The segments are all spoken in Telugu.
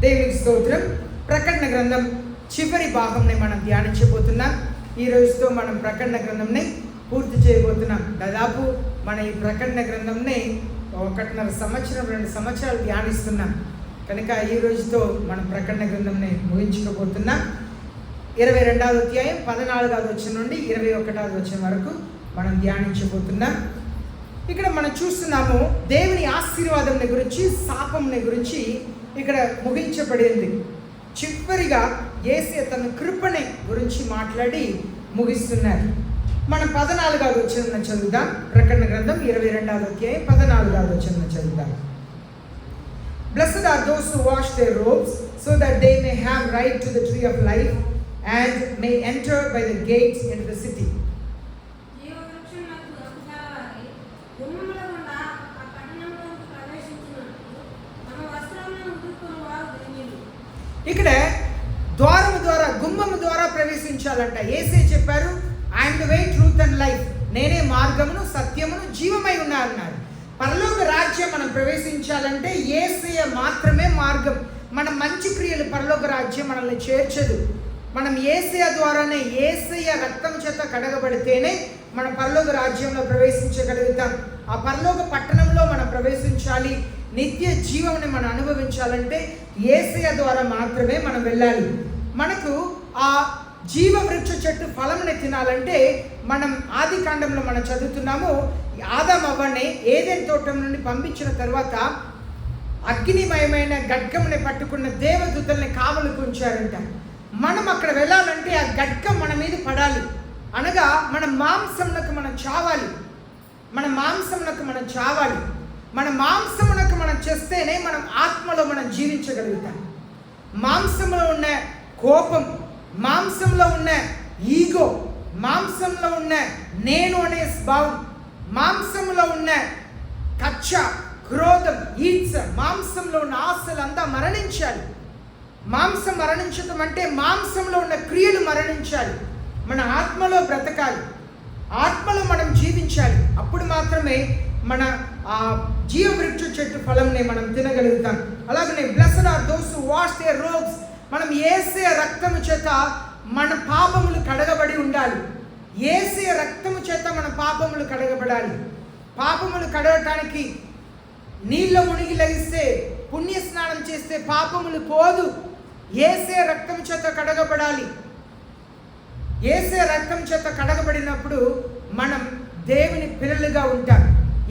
దేవునికి స్తోత్రం. ప్రకటన గ్రంథం చివరి భాగంని మనం ధ్యానించబోతున్నాం. ఈ రోజుతో మనం ప్రకటన గ్రంథంని పూర్తి చేయబోతున్నాం. దాదాపు మన ఈ ప్రకటన గ్రంథంని 1.5 సంవత్సరం 2 సంవత్సరాలు ధ్యానిస్తున్నాం కనుక ఈ రోజుతో మనం ప్రకటన గ్రంథంని ముగించుకోబోతున్నాం. 22వ అధ్యాయం 14వ వచనం నుండి 21వ వచనం వరకు మనం ధ్యానించబోతున్నాం. ఇక్కడ మనం చూస్తున్నాము దేవుని ఆశీర్వాదం గురించి, శాపం గురించి ఇక్కడ ముగించబడింది. చివరిగా యేసయ్య తన కృపని గురించి మాట్లాడి ముగిస్తున్నారు. మనం 14వ వచనం చదువుదాం. ప్రకటన గ్రంథం 22వ అధ్యాయం 14వ వచనం చదువుదాం. Blessed are those who wash their robes, so that they may have right to the tree of life and may enter by the gates into the city. ఇక్కడ ద్వారము ద్వారా, గుమ్మము ద్వారా ప్రవేశించాలంట. యేసే చెప్పారు, I'm the way, truth and life, నేనే మార్గమును సత్యమును జీవమై ఉన్నా అన్నారు. పరలోక రాజ్యం మనం ప్రవేశించాలంటే యేసయ్య మాత్రమే మార్గం. మన మంచి క్రియలు పరలోక రాజ్యం మనల్ని చేర్చదు. మనం యేసయ్య ద్వారానే, యేసయ్య రక్తం చేత కడగబడితేనే మనం పరలోక రాజ్యంలో ప్రవేశించగలుగుతాం. ఆ పరలోక పట్టణంలో మనం ప్రవేశించాలి, నిత్య జీవముని మనం అనుభవించాలంటే యేసయ్య ద్వారా మాత్రమే మనం వెళ్ళాలి. మనకు ఆ జీవ వృక్ష చెట్టు ఫలముని తినాలంటే మనం ఆది కాండంలో మనం చదువుతున్నాము, ఆదాము అవ్వని ఏదెన్ తోటం నుండి పంపించిన తర్వాత అగ్నిమయమైన గడ్గముని పట్టుకున్న దేవదూతల్ని కావలికి ఉంచారంట. మనం అక్కడ వెళ్ళాలంటే ఆ గడ్గం మన మీద పడాలి, అనగా మన మాంసమునకు మనం చావాలి. మన మాంసమునకు మనం చావాలి. మన మాంసమునకు మనం చేస్తేనే మనం ఆత్మలో మనం జీవించగలుగుతాం. మాంసంలో ఉన్న కోపం, మాంసంలో ఉన్న ఈగో, మాంసంలో ఉన్న నేను అనే స్వభావం, మాంసంలో ఉన్న కచ్చ, క్రోధం, ఈర్ష, మాంసంలో ఉన్న ఆశలంతా మరణించాలి. మాంసం మరణించటం అంటే మాంసంలో ఉన్న క్రియలు మరణించాలి. మన ఆత్మలో బ్రతకాలి, ఆత్మలో మనం జీవించాలి. అప్పుడు మాత్రమే మన జీవవృక్ష చెట్టు ఫలంని మనం తినగలుగుతాం. అలాగనే blessed are those who wash their robes, మనం యేసయ్య రక్తము చేత మన పాపములు కడగబడి ఉండాలి. యేసయ్య రక్తము చేత మన పాపములు కడగబడాలి. పాపములు కడగటానికి నీళ్ళ మునిగి లగిస్తే, పుణ్య స్నానం చేస్తే పాపములు పోదు. యేసయ్య రక్తం చేత కడగబడాలి. యేసయ్య రక్తం చేత కడగబడినప్పుడు మనం దేవుని పిల్లలుగా ఉంటాం.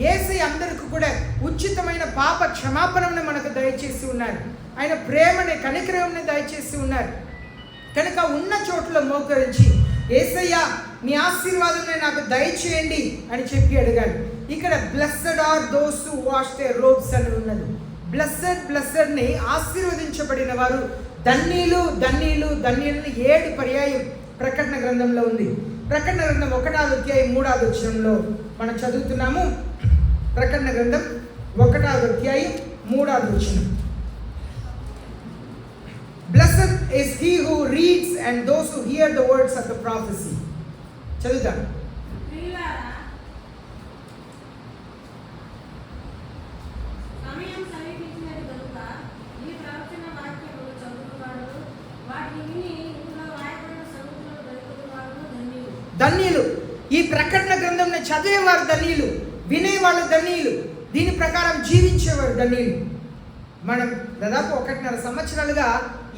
యేసయ్య అందరికీ కూడా ఉచితమైన పాప క్షమాపణను మనకు దయచేసి ఉన్నారు. ఆయన ప్రేమని, కనికరంని దయచేసి ఉన్నారు. కనుక ఉన్న చోట్ల మోకరించి యేసయ్య నీ ఆశీర్వాదాన్ని నాకు దయచేయండి అని చెప్పి అడిగాడు. ఇక్కడ blessed are those who wash their robes అని ఉన్నది. బ్లెస్సెడ్ని ఆశీర్వదించబడిన వారు ధన్యులు, ధన్యులు, ధన్యులని 7 పర్యాయం ప్రకటన గ్రంథంలో ఉంది. ప్రకటన గ్రంథం 1వ అధ్యాయం 3వ వచనంలో మనం చదువుతున్నాము. ప్రకటన గ్రంథం 1వ అధ్యాయం 3వ వచనం. Blessed is he who reads and those who hear the words of the prophecy. చదువుతాం. ధన్యులు, ఈ ప్రకటన గ్రంథంని చదివేవారు ధన్యులు, వినేవాళ్ళు ధన్యులు, దీని ప్రకారం జీవించేవారు ధన్యులు. మనం దాదాపు 1.5 సంవత్సరాలుగా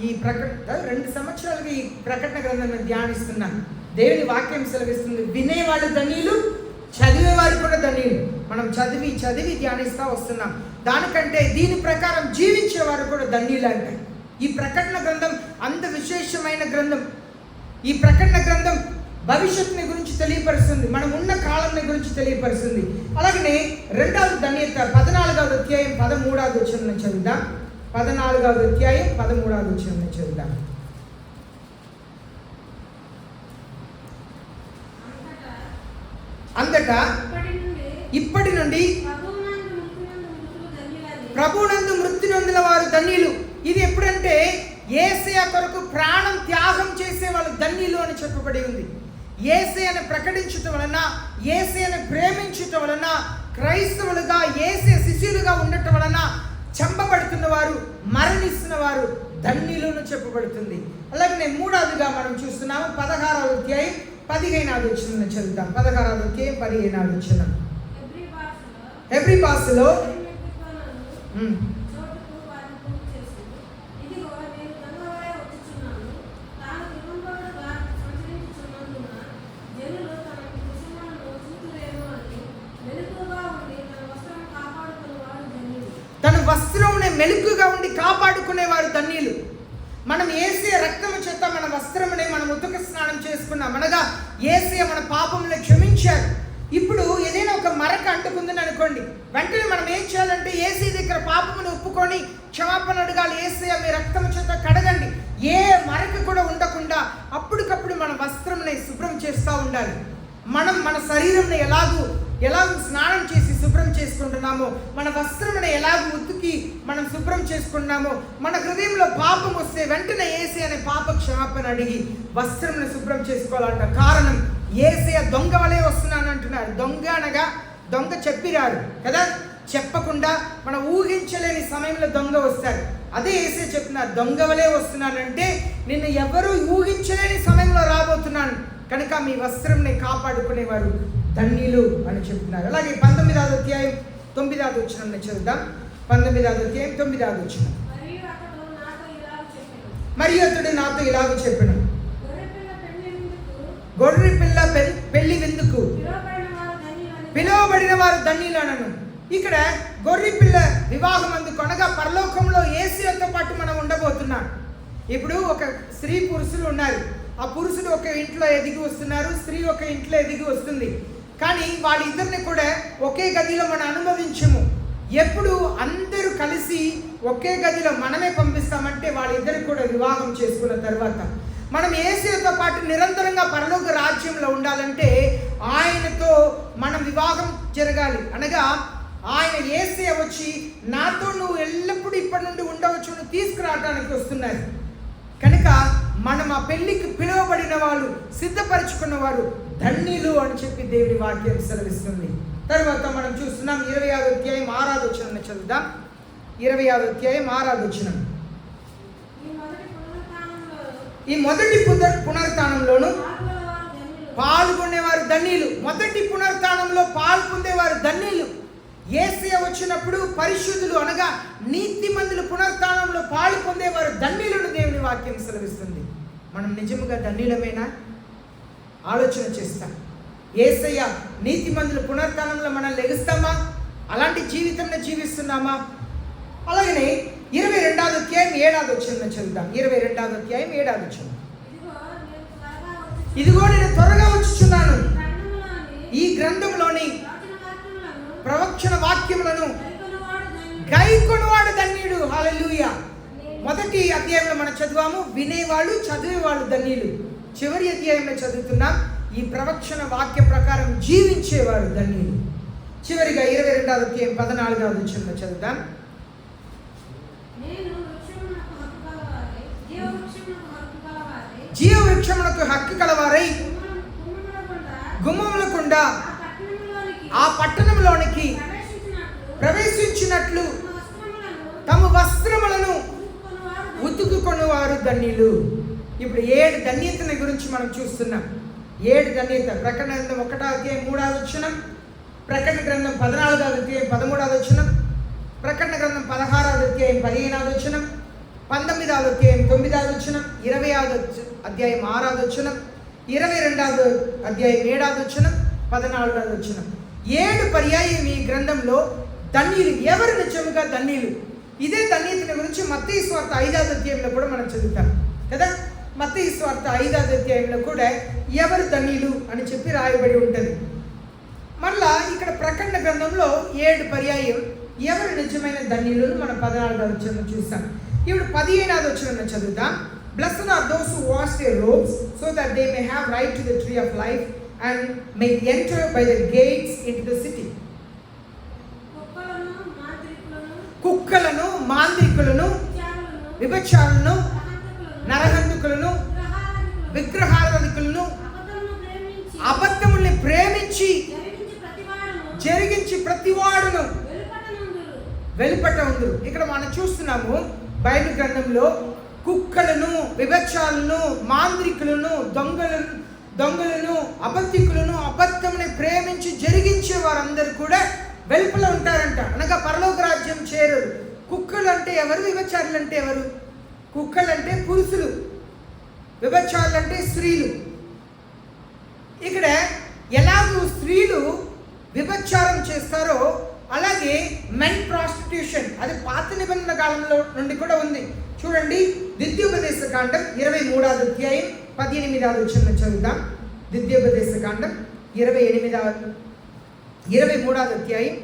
ఈ 2 సంవత్సరాలుగా ఈ ప్రకటన గ్రంథాన్ని ధ్యానిస్తున్నాం. దేవుని వాక్యం సెలవిస్తుంది, వినేవాళ్ళు ధన్యులు, చదివేవారు కూడా ధన్యులు. మనం చదివి చదివి ధ్యానిస్తూ వస్తున్నాం. దానికంటే దీని ప్రకారం జీవించేవారు కూడా ధన్యులు అంట. ఈ ప్రకటన గ్రంథం అంత విశేషమైన గ్రంథం. ఈ ప్రకటన గ్రంథం భవిష్యత్తుని గురించి తెలియపరుస్తుంది, మనం ఉన్న కాలంని గురించి తెలియపరుస్తుంది. అలాగనే 2వ ధన్యత 14వ అధ్యాయం 13వ వచనం చదువుదాం. 14వ అధ్యాయం 13వ వచనం చదువుదాం. అంతటా ఇప్పటి నుండి ప్రభునందు మృతి నొందిన వారు ధన్యులు. ఇది ఎప్పుడంటే యేసయ్య కొరకు ప్రాణం త్యాగం చేసే వాళ్ళు ధన్యులు అని చెప్పబడి ఉంది. యేసయ్యను ప్రకటించటం వలన, యేసయ్యను ప్రేమించటం వలన, క్రైస్తవులుగా యేసయ్య శిష్యులుగా ఉండటం వలన చంపబడుతున్న వారు, మరణిస్తున్న వారు ధన్యులను చెప్పబడుతుంది. అలాగే మూడవదిగా మనం చూస్తున్నాము 16వ అధ్యాయం 15వ వచనం చదువుతాం. 16వ అధ్యాయం 15వ వచనం. హెబ్రీ భాషలో తన వస్త్రమునే మెలుకుగా ఉండి కాపాడుకునేవారు ధన్యులు. మనం యేసయ్య రక్తము చేత మన వస్త్రమునే మనం ఉతుక స్నానం చేసుకున్నాం, అనగా యేసయ్య మన పాపములను క్షమించారు. ఇప్పుడు ఏదైనా ఒక మరక అంటుకుందని అనుకోండి, వెంటనే మనం ఏం చేయాలంటే యేసయ్య దగ్గర పాపమును ఒప్పుకొని క్షమాపణ అడగాలి. యేసయ్య మీ రక్తము చేత కడగండి. ఏ మరక కూడా ఉండకుండా అప్పటికప్పుడు మన వస్త్రముని శుభ్రం చేస్తూ ఉండాలి. మనం మన శరీరంని ఎలాగూ స్నానం చేసి శుభ్రం చేసుకుంటున్నామో, మన వస్త్రముని ఎలాగూ ఉతికి మనం శుభ్రం చేసుకున్నామో, మన హృదయంలో పాపం వస్తే వెంటనే యేసయ్య అనే పాప క్షమాపణ అడిగి వస్త్రముని శుభ్రం చేసుకోవాలంట. కారణం, యేసయ్య దొంగ వలె వస్తున్నాను అంటున్నారు. దొంగ అనగా దొంగ చెప్పిరారు కదా, చెప్పకుండా మనం ఊహించలేని సమయంలో దొంగ వస్తారు. అదే యేసయ్య చెప్తున్నారు, దొంగ వలె వస్తున్నానంటే నిన్ను ఎవరు ఊహించలేని సమయంలో రాబోతున్నాను, కనుక మీ వస్త్రంని కాపాడుకునేవారు ధన్యులు అని చెప్తున్నారు. అలాగే 19వ అధ్యాయం 9వ వచనం చదువుదాం. 19వ అధ్యాయం 9వ వచనం. మరియు అతడు నాతో ఇలాగ చెప్పెను, గొర్రె పిల్ల పెళ్లి విందుకు పిలువబడిన వారు ధన్యులు అనను. ఇక్కడ గొర్రె పిల్ల వివాహం అందుకు అనగా పరలోకంలో యేసయ్యతో పాటు మనం ఉండబోతున్నాం. ఇప్పుడు ఒక స్త్రీ పురుషులు ఉన్నారు. ఆ పురుషుడు ఒక ఇంట్లో ఎదిగి వస్తున్నారు, స్త్రీ ఒక ఇంట్లో ఎదిగి వస్తుంది. కానీ వాళ్ళిద్దరిని కూడా ఒకే గదిలో మనం అనుభవించము. ఎప్పుడు అందరూ కలిసి ఒకే గదిలో మనమే పంపిస్తామంటే వాళ్ళిద్దరు కూడా వివాహం చేసుకున్న తర్వాత మనం యేసయ్యతో పాటు నిరంతరంగా పరలోక రాజ్యంలో ఉండాలంటే ఆయనతో మనం వివాహం జరగాలి. అనగా ఆయన యేసయ్య వచ్చి నాతో నువ్వు ఎల్లప్పుడూ ఇప్పటి నుండి ఉండవచ్చు నువ్వు తీసుకురావడానికి వస్తున్నారు. కనుక మనం ఆ పెళ్లికి పిలువబడిన వాళ్ళు, సిద్ధపరచుకున్న వారు ధన్యులు అని చెప్పి దేవుని వాక్యం సెలవిస్తుంది. తర్వాత మనం చూస్తున్నాం 20వ అధ్యాయం 6వ వచనం చదువుదాం. 20వ అధ్యాయం 6వ వచనం. ఈ మొదటి పునరుత్థానంలోను పాల్గొనేవారు ధన్యులు. మొదటి పునరుత్థానంలో పాల్పొందేవారు ధన్యులు. యేసయ్య వచ్చినప్పుడు పరిశుద్ధులు అనగా నీతిమంతులు పునరుత్థానంలో పాలు పొందేవారు ధన్యులను దేవుని వాక్యం సెలవిస్తుంది. మనం నిజముగా ధన్యులమేనా ఆలోచన చేస్తాం. యేసయ్య నీతిమంతులు పునరుత్థానంలో మనం లెగుస్తామా? అలాంటి జీవితంలో జీవిస్తున్నామా? అలాగనే 22వ అధ్యాయం 7వ వచనం చదువుదాం. 22వ అధ్యాయం 7వ వచనం. ఇదిగో నేను త్వరగా వచ్చుచున్నాను, ఈ గ్రంథంలోని ప్రవచన వాక్యములను గైకొనువాడు ధన్యుడు. హల్లెలూయా. మొదటి అధ్యాయంలో మనం చదివాము, వినేవాళ్ళు చదివేవాళ్ళు ధన్యులు. చివరి అధ్యాయంలో చదువుతున్నాం, ఈ ప్రవచన వాక్య ప్రకారం జీవించేవారు ధన్యులు. చివరిగా 22వ అధ్యాయం 14వ వచనంలో చదువుతాం. జీవ వృక్షమునకు హక్కు కలవారై గుమ్మములకుండా ఆ పట్టణంలోనికి ప్రవేశించినట్లు తమ వస్త్రములను ఉతుకుకొనువారు ధన్యులు. ఇప్పుడు 7 ధన్యతల గురించి మనం చూస్తున్నాం. 7 ధన్యత. ప్రకటన గ్రంథం 1వ అధ్యాయం 3వ వచనం, ప్రకటన గ్రంథం 14వ అధ్యాయం 13వ వచనం, ప్రకటన గ్రంథం 16వ అధ్యాయం 15వ వచనం, 19వ అధ్యాయం 9వ వచనం, 20వ అధ్యాయం 6వ వచనం, 22వ అధ్యాయం 7వ వచనం, 14వ వచనం. 7 పర్యాయం ఈ గ్రంథంలో ధన్యులు. ఎవరు నిజముగా ధన్యులు? ఇదే ధన్యతల గురించి మత్తయి సువార్త 5వ అధ్యాయంలో కూడా మనం చదువుతాం కదా. మత్తయి సువార్త 5వ అధ్యాయంలో కూడా ఎవరు ధన్యులు అని చెప్పి రాయబడి ఉంటుంది. మళ్ళా ఇక్కడ ప్రకటన గ్రంథంలో 7 పర్యాయం ఎవరు నిజమైన ధన్యులను మనం 14వ వచనం చూస్తాం. ఇప్పుడు 15వ వచనం చదువుతాం. Blessed are those who wash their robes so that they may have right to the tree of life and may enter by the gates into the city. కుక్కలను, మాంత్రికులను, విభచారులను, నరహంతకులను, విగ్రహారాధికులను, అబద్ధముల్ని ప్రేమించి జరిగించి ప్రతివాడును వెలుపట ఉందరు. ఇక్కడ మనం చూస్తున్నాము బైబిల్ గ్రంథంలో కుక్కలను, విభచారులను, మాంత్రికులను, దొంగలను, అబద్ధికులను, అబద్ధముని ప్రేమించి జరిగించే వారందరూ కూడా వెలుపల ఉంటారంట. అనగా పరలోక రాజ్యం చేరరు. కుక్కలు అంటే ఎవరు? విభచారులు అంటే ఎవరు? కుక్కలు అంటే పురుషులు, విభచారులు అంటే స్త్రీలు. ఇక్కడ ఎలాగూ స్త్రీలు విభచారం చేస్తారో అలాగే మెన్ ప్రాస్టిట్యూషన్ అది పాత నిబంధన కాలంలో నుండి కూడా ఉంది. చూడండి, ద్వితీయోపదేశ కాండం 23వ అధ్యాయం 18వ వచనం చదువుదాం. ద్వితీయోపదేశ కాండం 23వ అధ్యాయం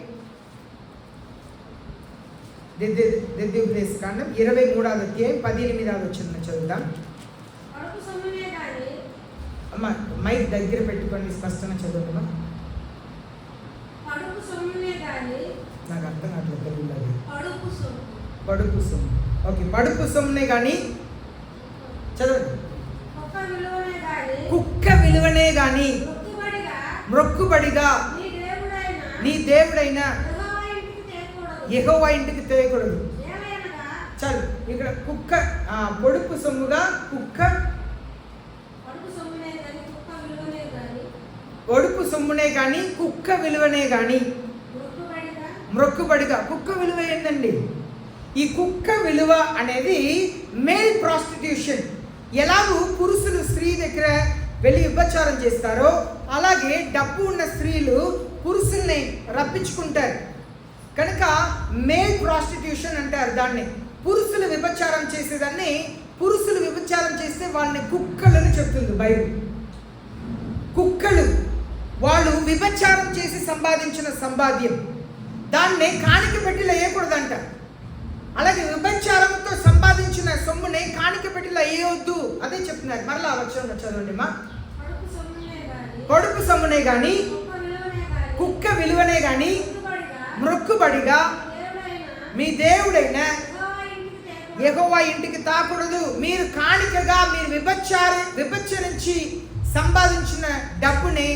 ద్వితీయోపదేశ కాండం 23వ అధ్యాయం 18వ వచనం చదువుదాం. అమ్మ మైక్ దగ్గర పెట్టుకొని స్పష్టంగా చదువుతున్నా. నాకు అర్థం కావట్లేదు తెలుగులో. పడుపు సొమ్ము. ఓకే, పడుపు సొమ్మునే కానీ చదవండి. కుక్క విలువనే కానీ మ్రొక్కుబడిగా నీ దేవుడైన యెహోవా ఇంటికి తేయకూడదు. చాలు, ఇక్కడ కుక్క పొడుపు సొమ్ముగా పొడుపు సొమ్మునే కానీ కుక్క విలువనే కానీ మ్రొక్కుబడిగా. కుక్క విలువ ఏంటండి? ఈ కుక్క విలువ అనేది మేల్ ప్రాస్టిట్యూషన్. ఎలాగూ పురుషులు స్త్రీ దగ్గర వెళ్ళి విభచారం చేస్తారో అలాగే డబ్బు ఉన్న స్త్రీలు పురుషుల్ని రప్పించుకుంటారు కనుక మేల్ ప్రాస్టిట్యూషన్ అంటారు దాన్ని. పురుషులు విభచారం చేసేదాన్ని, పురుషులు విభచారం చేస్తే వాళ్ళని కుక్కలని చెప్తుంది బైబిల్. కుక్కలు వాళ్ళు విభచారం చేసి సంపాదించిన సంపాద్యం దాన్నే కాணிక పెట్టిలో వేయకూడదంట. అలాగే విభచారంతో సంపాదించిన సొమ్ముని కాணிక పెట్టిలో వేయవద్దు అదే చెప్తున్నారు. మరలా వచ్చాను చదవండి మా. పొడుపు సొమ్మునే గాని కుక్క విలువనే గాని మ్రొక్కుబడిగా మీ దేవుడైన యెహోవా ఇంటికి తాకూడదు. మీరు కాணிకగా మీరు విభచరించి సంపాదించిన డబ్బుని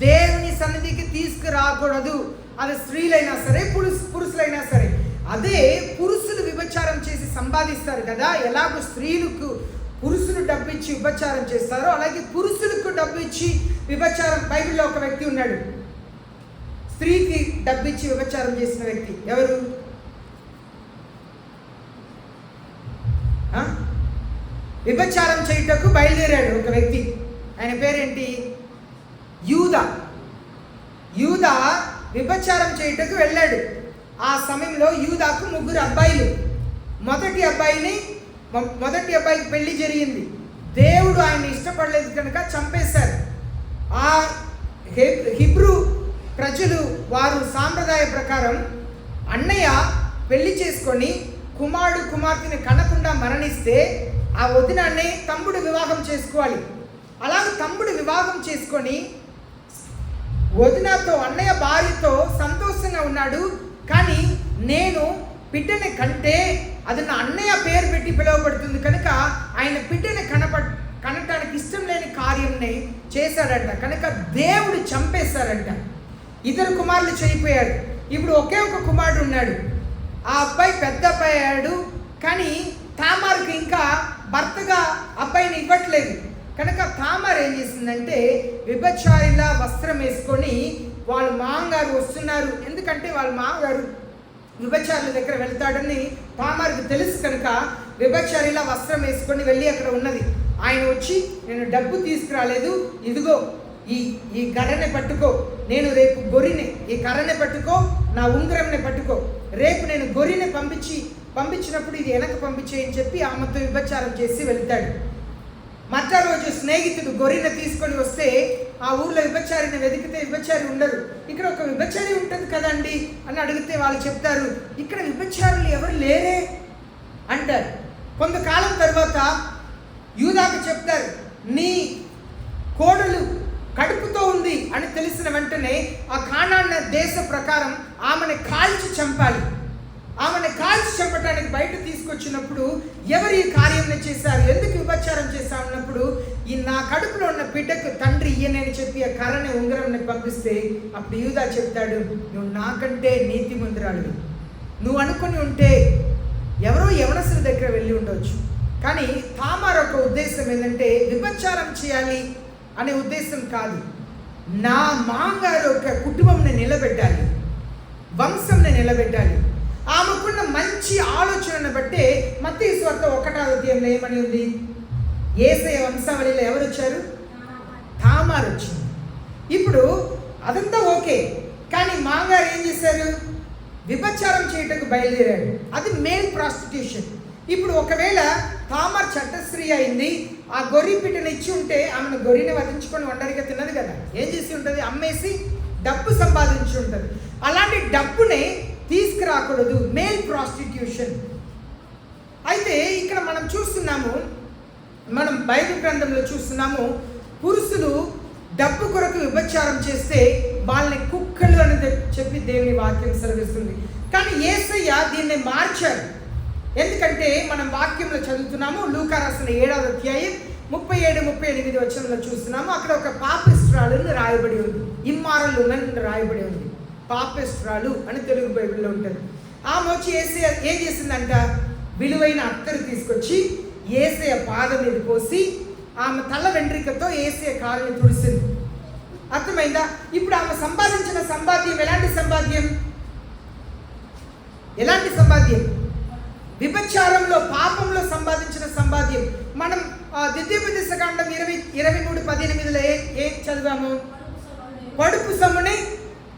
దేవుని సన్నిధికి తీసుకురాకూడదు. అది స్త్రీలైనా సరే పురుషులైనా సరే. అదే పురుషులు విభచారం చేసి సంపాదిస్తారు కదా, ఎలాగో స్త్రీలకు పురుషులు డబ్బు ఇచ్చి విభచారం చేస్తారో అలాగే పురుషులకు డబ్బు ఇచ్చి విభచారం. బైబిల్లో ఒక వ్యక్తి ఉన్నాడు, స్త్రీకి డబ్బు ఇచ్చి విభచారం చేసిన వ్యక్తి. ఎవరు? విభచారం చేయుటకు బయలుదేరాడు ఒక వ్యక్తి. ఆయన పేరేంటి? యూదా. విభచారం చేయుటకు వెళ్ళాడు. ఆ సమయంలో యూదాకు 3 అబ్బాయిలు. మొదటి అబ్బాయికి పెళ్లి జరిగింది. దేవుడు ఆయన ఇష్టపడలేదు కనుక చంపేశారు. ఆ హిబ్రూ ప్రజలు వారు సాంప్రదాయ ప్రకారం అన్నయ్య పెళ్లి చేసుకొని కుమార్తెని కనకుండా మరణిస్తే ఆ వదినాన్ని తమ్ముడు వివాహం చేసుకోవాలి. అలాగే తమ్ముడు వివాహం చేసుకొని వదినతో అన్నయ్య భార్యతో సంతోషంగా ఉన్నాడు. కానీ నేను బిడ్డని కంటే అది నా అన్నయ్య పేరు పెట్టి పిలువబడుతుంది కనుక ఆయన బిడ్డని కనటానికి ఇష్టం లేని కార్యంని చేశాడంట. కనుక దేవుడు చంపేశారంట. 2 కుమారులు చనిపోయాడు. ఇప్పుడు ఒకే ఒక కుమారుడు ఉన్నాడు. ఆ అబ్బాయి పెద్ద అబ్బాయి అయ్యాడు. కానీ తామారుకు ఇంకా భర్తగా అబ్బాయిని ఇవ్వట్లేదు. కనుక తామారు ఏం చేసిందంటే విభచారిలా వస్త్రం వేసుకొని వాళ్ళ మామగారు వస్తున్నారు. ఎందుకంటే వాళ్ళ మామగారు విభచారుల దగ్గర వెళ్తాడని తామారుకు తెలుసు కనుక విభచారిలా వస్త్రం వేసుకొని వెళ్ళి అక్కడ ఉన్నది. ఆయన వచ్చి నేను డబ్బు తీసుకురాలేదు, ఇదిగో ఈ కర్రని పట్టుకో, నేను రేపు గొర్రెని ఈ కర్రని పట్టుకో, నా ఉంగరంని పట్టుకో, రేపు నేను గొర్రెని పంపించినప్పుడు ఇది వెనక పంపించేయని చెప్పి ఆమెతో విభచారం చేసి వెళ్తాడు. మధ్య రోజు స్నేహితుడు గొర్రెని తీసుకొని వస్తే ఆ ఊర్లో విభచారిని వెతికితే విభచారి ఉండదు. ఇక్కడ ఒక విభచారి ఉంటుంది కదండి అని అడిగితే వాళ్ళు చెప్తారు ఇక్కడ విభచారులు ఎవరు లేరే అంటారు. కొంతకాలం తర్వాత యూదాకు చెప్తారు నీ కోడలు కడుపుతో ఉంది అని తెలిసిన వెంటనే ఆ కానాన్ దేశ ప్రకారం ఆమెను కాల్చి చంపాలి. ఆమెను కాల్చి చంపడానికి బయట తీసుకొచ్చినప్పుడు ఎవరు ఈ కార్యం చేశారు, ఎందుకు విభచారం చేశామన్నప్పుడు ఈ నా కడుపులో ఉన్న బిడ్డకు తండ్రి ఈయనని చెప్పి ఆ కర్రని ఉంగరంని పంపిస్తే అప్పుడు యూదా చెప్తాడు నువ్వు నాకంటే నీతిమంతురాలివి, నువ్వు అనుకుని ఉంటే ఎవరో యవనస్తుల దగ్గర వెళ్ళి ఉండవచ్చు. కానీ తామార్ ఒక ఉద్దేశం ఏంటంటే విభచారం చేయాలి అనే ఉద్దేశం కాదు. నా మామగారు ఒక కుటుంబంని నిలబెట్టాలి, వంశంని నిలబెట్టాలి. ఆమెకున్న మంచి ఆలోచనను బట్టే మత్తయి సువార్త 1వ అధ్యాయంలో ఏమని ఉంది? యేసయ్య వంశావళిలో ఎవరు వచ్చారు? తామార్ వచ్చింది. ఇప్పుడు అదంతా ఓకే, కానీ మామగారు ఏం చేశారు? విభచారం చేయటకు బయలుదేరాడు. అది మేల్ ప్రాస్టిట్యూషన్. ఇప్పుడు ఒకవేళ తామార్ చట్టస్త్రీ అయింది, ఆ గొర్రె పిట్టని ఇచ్చి ఉంటే ఆమెను గొర్రెని వధించుకొని ఒంటరిగా తిన్నది కదా. ఏం చేసి ఉంటుంది? అమ్మేసి డబ్బు సంపాదించి ఉంటుంది. అలాంటి డబ్బునే తీసుకురాకూడదు, మేల్ ప్రాస్టిట్యూషన్. అయితే ఇక్కడ మనం చూస్తున్నాము, మనం బైబిల్ గ్రంథంలో చూస్తున్నాము, పురుషులు డబ్బు కొరకు విభచారం చేస్తే వాళ్ళని కుక్కలు అని చెప్పి దేవుని వాక్యం సెలవిస్తుంది. కానీ యేసయ్య దీన్ని మార్చారు. ఎందుకంటే మనం వాక్యంలో చదువుతున్నాము, లూకా రాసిన 7వ అధ్యాయం 37-38 వచనంలో చూస్తున్నాము. అక్కడ ఒక పాపిష్ట్రాలు రాయబడి ఉంది, ఇమ్మారల్ ఉమెన్ రాయబడి ఉంది. పాపిష్ట్రాలు అని తెలుగు బైబిల్లో ఉంటుంది. ఆమె వచ్చి యేసయ్య ఏం చేసిందంట? విలువైన అత్తరు తీసుకొచ్చి యేసయ్య పాదం మీద పోసి ఆమె తల వెంట్రికతో యేసయ్య కాలుని తుడిసింది. అర్థమైందా? ఇప్పుడు ఆమె సంపాదించిన సంపాద్యం ఎలాంటి సంపాద్యం? ఎలాంటి సంపాద్యం? విభచారంలో, పాపంలో సంపాదించిన సంపాద్యం. మనం ద్వితీయోపదేశకాండం 23:18లో ఏం చదివాము? పడుపు సొమ్ముని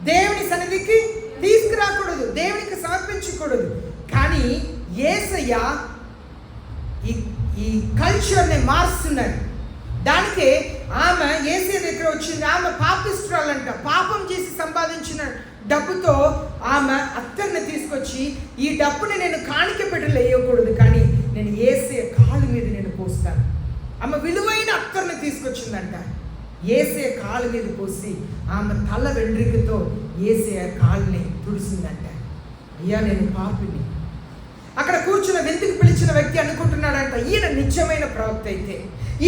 దేవుని సన్నిధికి తీసుకురాకూడదు, దేవునికి సమర్పించకూడదు. కానీ యేసయ్య ఈ కల్చర్ని మారుస్తున్నాడు. దానికే ఆమె యేసయ్య దగ్గర వచ్చింది. ఆమె పాపిష్ట్రాలంట. పాపం చేసి సంపాదించిన డబ్బుతో ఆమె అత్తర్ని తీసుకొచ్చి, ఈ డబ్బుని నేను కాணிక పెట్టెలో వేయకూడదు, కానీ నేను యేసయ్య కాలు మీద నేను పోస్తాను. ఆమె విలువైన అత్తర్ని తీసుకొచ్చిందంట. యేసయ్య కాలు మీద పోసి ఆమె తల వెంట్రికతో యేసయ్య కాలుని తుడిసిందంట. అయ్యా, నేను పాపిని. అక్కడ కూర్చున్న విందుకు పిలిచిన వ్యక్తి అనుకుంటున్నాడంట, ఈయన నిజమైన ప్రవక్త అయితే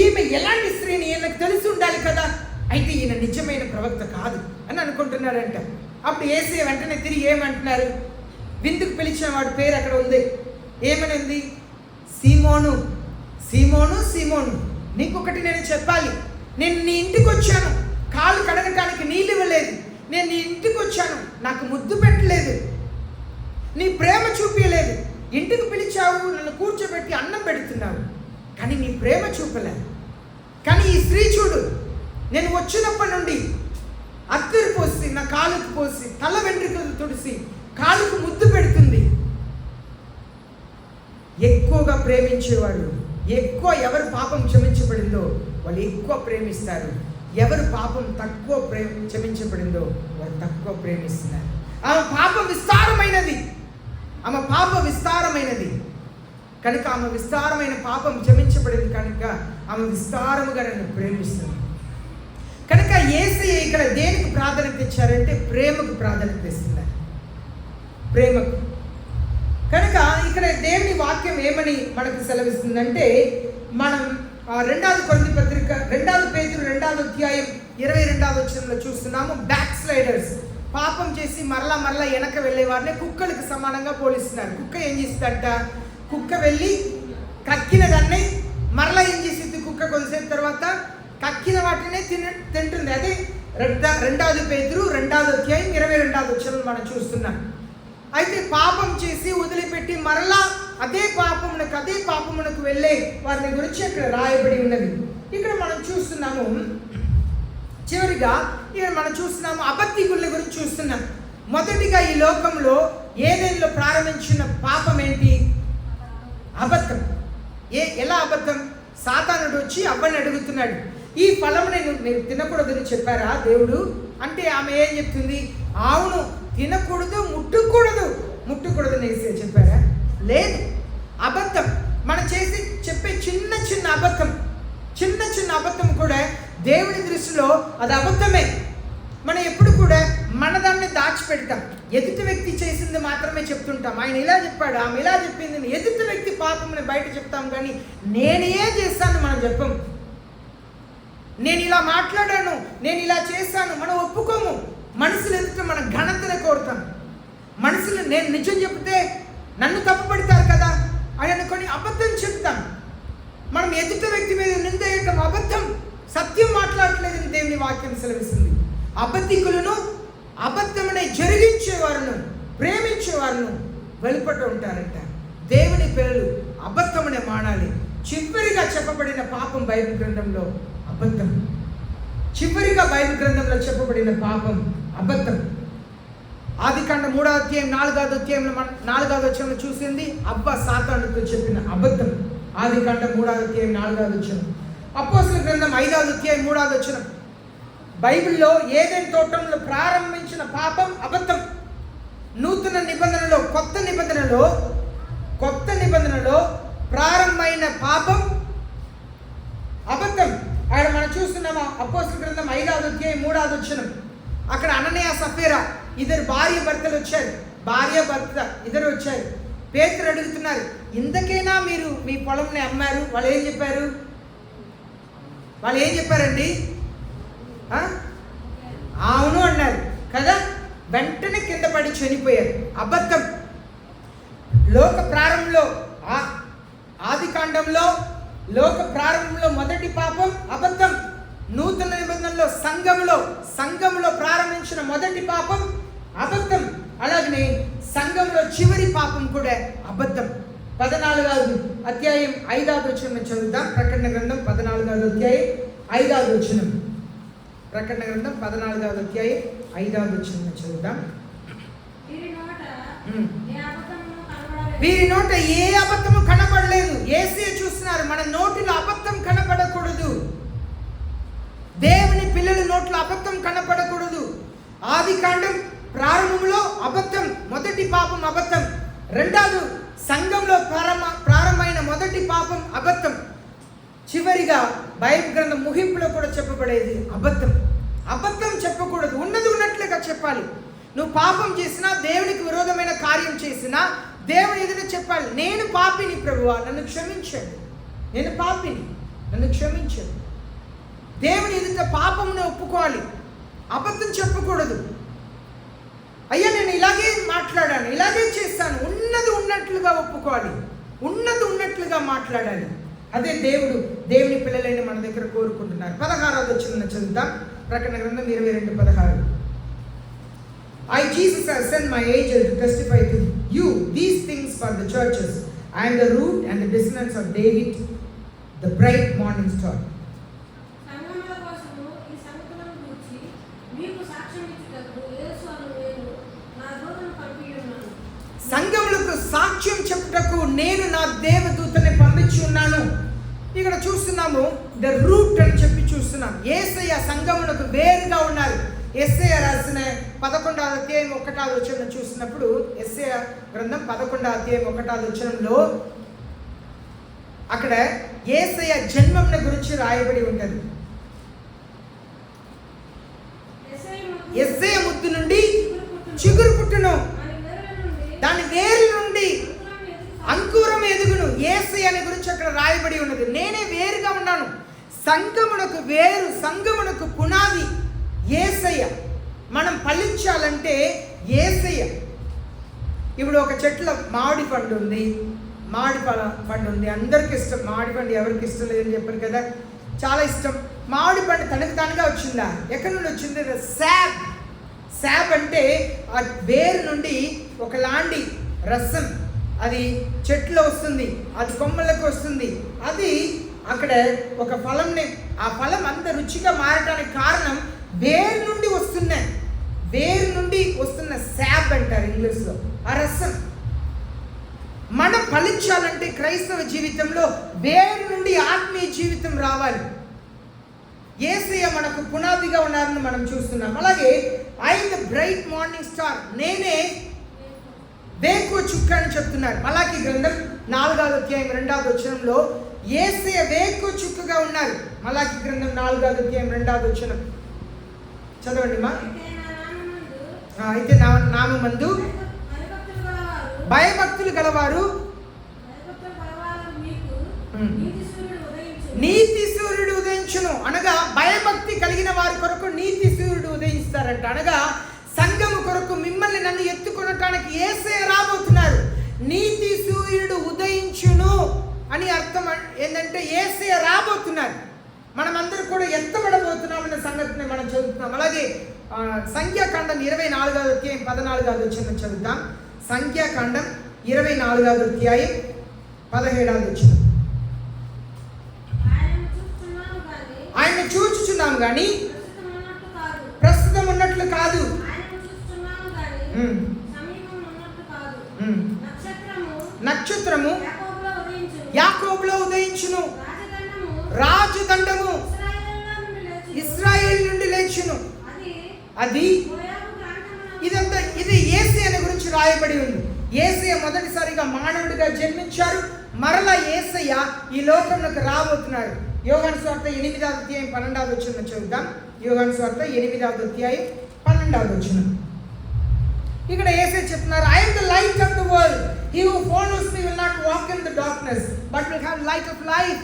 ఈమె ఎలాంటి స్త్రీని ఈయనకు తెలిసి ఉండాలి కదా, అయితే ఈయన నిజమైన ప్రవక్త కాదు అని అనుకుంటున్నాడంట. అప్పుడు యేసయ్య వెంటనే తిరిగి ఏమంటున్నారు? విందుకు పిలిచిన వాడి పేరు అక్కడ ఉంది. ఏమనింది? సీమోను, సీమోను, సీమోను, నీకొకటి నేను చెప్పాలి. నేను నీ ఇంటికి వచ్చాను, కాలు కడగటానికి నీళ్ళు ఇవ్వలేదు. నేను నీ ఇంటికి వచ్చాను, నాకు ముద్దు పెట్టలేదు, నీ ప్రేమ చూపించలేదు. ఇంటికి పిలిచావు, నన్ను కూర్చోబెట్టి అన్నం పెడుతున్నావు, కానీ నీ ప్రేమ చూపలేదు. కానీ ఈ స్త్రీ చూడు, నేను వచ్చినప్పటి నుండి అత్తరు పోసి నా కాలుకు పోసి తల వెంట్రుకలు తుడిసి కాలుకు ముద్దు పెడుతుంది. ఎక్కువగా ప్రేమించేవాడు, ఎక్కువ ఎవరు పాపం క్షమించబడిందో వాళ్ళు ఎక్కువ ప్రేమిస్తారు. ఎవరు పాపం తక్కువ క్షమించబడిందో వాళ్ళు తక్కువ ప్రేమిస్తున్నారు. ఆమె పాపం విస్తారమైనది, ఆమె పాపం విస్తారమైనది కనుక, ఆమె విస్తారమైన పాపం క్షమించబడింది కనుక ఆమె విస్తారముగా నన్ను ప్రేమిస్తుంది. కనుక యేసయ్య ఇక్కడ దేనికి ప్రాధాన్యత ఇచ్చారంటే ప్రేమకు ప్రాధాన్యత ఇస్తున్నారు, ప్రేమకు. కనుక ఇక్కడ దేవుని వాక్యం ఏమని మనకు సెలవిస్తుందంటే, మనం 2వ కొరింథీ పత్రిక 2వ పేతురు 2వ అధ్యాయం 22వ వచనంలో చూస్తున్నాము. బ్యాక్ స్లైడర్స్, పాపం చేసి మరలా వెనక వెళ్ళే వారిని కుక్కలకు సమానంగా పోలిస్తున్నారు. కుక్క ఏం చేస్తుందంట? కుక్క వెళ్ళి కక్కిన దాన్ని మరలా ఏం చేసింది? కుక్క కొంతసేపు తర్వాత కక్కిన వాటినే తింటుంది. అదే 2వ పేతురు 2వ అధ్యాయం 22వ వచనం మనం చూస్తున్నాం. అయితే పాపం చేసి వదిలిపెట్టి మరలా అదే పాపమునకు వెళ్ళే వారిని గురించి అక్కడ రాయబడి ఉన్నది. ఇక్కడ మనం చూస్తున్నాము. చివరిగా ఇక్కడ మనం చూస్తున్నాము అబద్ధికుల గురించి చూస్తున్నాం. మొదటిగా ఈ లోకంలో ఏదైనా ప్రారంభించిన పాపం ఏంటి? అబద్ధం. ఎలా అబద్ధం? సాతానుడు వచ్చి అవ్వని అడుగుతున్నాడు, ఈ ఫలము మీరు తినకూడదని చెప్పారా దేవుడు అంటే, ఆమె ఏం చెప్తుంది? అవును, తినకూడదు, ముట్టకూడదు యేసయ్య చెప్పారా? లేదు, అబద్ధం. మనం చెప్పే చిన్న అబద్ధం కూడా దేవుని దృష్టిలో అది అబద్ధమే. మనం ఎప్పుడు కూడా మన దాన్ని దాచిపెడతాం. ఎదుటి వ్యక్తి చేసింది మాత్రమే చెప్తుంటాం. ఆయన ఇలా చెప్పాడు, ఆమె ఇలా చెప్పింది, ఎదుటి వ్యక్తి పాపంని బయట చెప్తాం, కానీ నేను ఏం చేస్తాను మనం చెప్పం. నేను ఇలా మాట్లాడాను, నేను ఇలా చేశాను మనం ఒప్పుకోము. మనసులు ఎదుట మనం ఘనతను కోరుతాం. మనసులో నేను నిజం చెప్తే నన్ను తప్పుపడతారు కదా అని అనుకొని అబద్ధం చెప్తాం. మనం ఎదుట వ్యక్తి మీద నింద వేయటం అబద్ధం, సత్యం మాట్లాడలేదని దేవుని వాక్యం సెలవిస్తుంది. అబద్ధికులను, అబద్ధమనే జరిగించేవారును, ప్రేమించేవారును వెలుపట ఉంటారంట. దేవుని పిల్లలు అబద్ధమనే మానాలి. చివరిగా చెప్పబడిన పాపం బైబిల్ గ్రంథంలో అబద్ధం. చివరిగా బైబిల్ గ్రంథంలో చెప్పబడిన పాపం అబద్ధం. ఆదికాండం 3వ అధ్యాయం 4వ అధ్యాయంలో 4వ వచనంలో చూసింది అవ్వ సాతానుతో చెప్పిన అబద్ధం. ఆదికాండం 3వ అధ్యాయం 4వ వచనం. అపోస్తలుల గ్రంథం 5వ అధ్యాయం 3వ వచనం. బైబిల్లో ఏదెన్ తోటంలో ప్రారంభించిన పాపం అబద్ధం. నూతన నిబంధనలో, కొత్త నిబంధనలో ప్రారంభమైన పాపం అబద్ధం. అక్కడ మనం చూస్తున్నామా అపోస్తలుల గ్రంథం 5వ అధ్యాయం 3వ వచనం. అక్కడ అననీయ సఫీరా ఇద్దరు భార్య భర్తలు వచ్చారు. ఇద్దరు వచ్చారు. పేతురు అడుగుతున్నారు, ఇంతకైనా మీరు మీ పొలంని అమ్మారు? వాళ్ళు ఏం చెప్పారండి? అవును అన్నారు కదా. వెంటనే కింద పడి చనిపోయారు. అబద్ధం. లోక ప్రారంభంలో, ఆదికాండంలో లోక ప్రారంభంలో మొదటి పాపం అబద్ధం. నూతన నిబంధనలో సంఘంలో ప్రారంభించిన మొదటి పాపం అబద్ధం. అలాగనే సంఘంలో చివరి పాపం కూడా అబద్ధం. 14వ అధ్యాయం 5వ వచనం చదువుదాం. ప్రకటన గ్రంథం 14వ అధ్యాయం 5వ వచనం. ప్రకటన గ్రంథం 14వ అధ్యాయం 5వ వచనం చదువుదాం. వీరి నోట ఏ అబద్ధము కనబడలేదు. యేసే చూస్తున్నారు. మన నోటిలో అబద్ధం కనబడకూడదు. దేవుని పిల్లల నోట్లో అబద్ధం కనపడకూడదు. ఆదికాండం ప్రారంభంలో అబద్ధం, మొదటి పాపం అబద్ధం. రెండవది సంఘంలో ప్రారంభమైన మొదటి పాపం అబద్ధం. చివరిగా బైబిల్ గ్రంథం ముగింపులో కూడా చెప్పబడేది అబద్ధం. అబద్ధం చెప్పకూడదు. ఉన్నది ఉన్నట్లుగా చెప్పాలి. నువ్వు పాపం చేసినా, దేవునికి విరోధమైన కార్యం చేసినా దేవుని ఎదుట చెప్పాలి, నేను పాపిని ప్రభువా, నన్ను క్షమించండి, నేను పాపిని, నన్ను క్షమించండి. దేవుని ఎదుట పాపమును ఒప్పుకోవాలి. అబద్ధం చెప్పకూడదు. అయ్యా నేను ఇలాగే మాట్లాడాను, ఇలాగే చేస్తాను, ఉన్నది ఉన్నట్లుగా ఒప్పుకోవాలి, ఉన్నది ఉన్నట్లుగా మాట్లాడాలి. అదే దేవుని పిల్లలైన మన దగ్గర కోరుకుంటున్నారు. 16వ వచనం చదువుతాం. ప్రకటన గ్రంథం 22:16. I, Jesus, have sent my angel to testify to you these things for the churches. I am the root and the descendants of David, the bright morning star. సంఘములకు సాక్ష్యం చెప్పుటకు నేను నా దేవదూతని పంపించి ఉన్నాను. ఇక్కడ చూస్తున్నాము ద రూట్ అని చెప్పి చూస్తున్నాం. యేసయ్య సంఘములకు వేరుగా ఉన్నారు. యెషయా రాసిన 11వ అధ్యాయం 1వ వచనం చూసినప్పుడు, యెషయా గ్రంథం 11వ అధ్యాయం 1వ వచనంలో అక్కడ యేసయ్య జన్మమున గురించి రాయబడి ఉంటుంది. యెషయా ముద్దు నుండి చిగురు పుట్టును, దాని వేరు నుండి అంకురం ఎదుగును. యేసయ్య అనే గురించి అక్కడ రాయబడి ఉన్నది. నేనే వేరుగా ఉన్నాను. సంఘమునకు వేరు, సంఘమునకు పునాది యేసయ్య. మనం ఫలించాలంటే యేసయ్య. ఇప్పుడు ఒక చెట్లో మామిడి పండు ఉంది, అందరికి ఇష్టం. మామిడి పండు ఎవరికి ఇష్టం లేదని చెప్పారు కదా, చాలా ఇష్టం. మామిడి పండు తనకు తానుగా వచ్చిందా? ఎక్కడి నుండి వచ్చింది? శాప్ అంటే ఆ వేరు నుండి ఒకలాంటి రసం అది చెట్లో వస్తుంది, అది కొమ్మలకు వస్తుంది. అది అక్కడ ఒక ఫలంని, ఆ ఫలం అంత రుచిగా మారటానికి కారణం వేరు నుండి వస్తున్న శాప్ అంటారు ఇంగ్లీష్లో, ఆ రసం. మనం ఫలించాలంటే క్రైస్తవ జీవితంలో వేరు నుండి ఆత్మీయ జీవితం రావాలి. యేసయ్య మనకు పునాదిగా ఉన్నారని మనం చూస్తున్నాం. అలాగే I the bright morning star, నేనే వేకువ చుక్క అని చెప్తున్నారు. మలాకి గ్రంథం 4వ అధ్యాయం 2వ వచనంలో యేసయ్య వేకువ చుక్కగా ఉన్నారు. మలాకి గ్రంథం 4వ అధ్యాయం 2వ వచనం చదవండి మా. అయితే నా నామమందు భయభక్తులు గలవారు నీతి సూర్యుడు ఉదయించును. అనగా భయభక్తి కలిగిన వారి కొరకు నీతి సూర్యుడు ఉదయిస్తారంట. అనగా సంఘము కొరకు, మిమ్మల్ని మిమ్మల్ని నన్ను ఎత్తుకొనటానికి యేసయ్య రాబోతున్నారు. నీతి సూర్యుడు ఉదయించును అని అర్థం ఏంటంటే యేసయ్య రాబోతున్నారు. మనమందరూ కూడా ఎత్తబడబోతున్నాం అనే సంగతిని మనం చదువుతున్నాం. అలాగే సంఖ్యాకాండం 24వ అధ్యాయం 14వ వచనం చదువుతాం. సంఖ్యాకాండం 24వ అధ్యాయం 17వ వచనం. ఆయన చూచుచున్నాం కానీ ప్రస్తుతం ఉన్నట్లు కాదు. నక్షత్రము యాకోబులో ఉదయించును, రాజదండము ఇశ్రాయేలు నుండి లేచును. అది ఇదంతా ఇది యేసయ్య గురించి రాయబడి ఉంది. యేసయ్య మొదటిసారిగా మానవుడిగా జన్మించారు. మరలా యేసయ్య ఈ లోకంలోకి రాబోతున్నారు. యోహాను సువార్త 8వ అధ్యాయం 12వ వచనం చదువుతాం. యోహాను సువార్త 8వ అధ్యాయం 12వ వచనం. ఇక్కడ యేసయ్య చెప్తున్నారు, I am the light of the world. He who follows me will not walk in the darkness but will have light of life.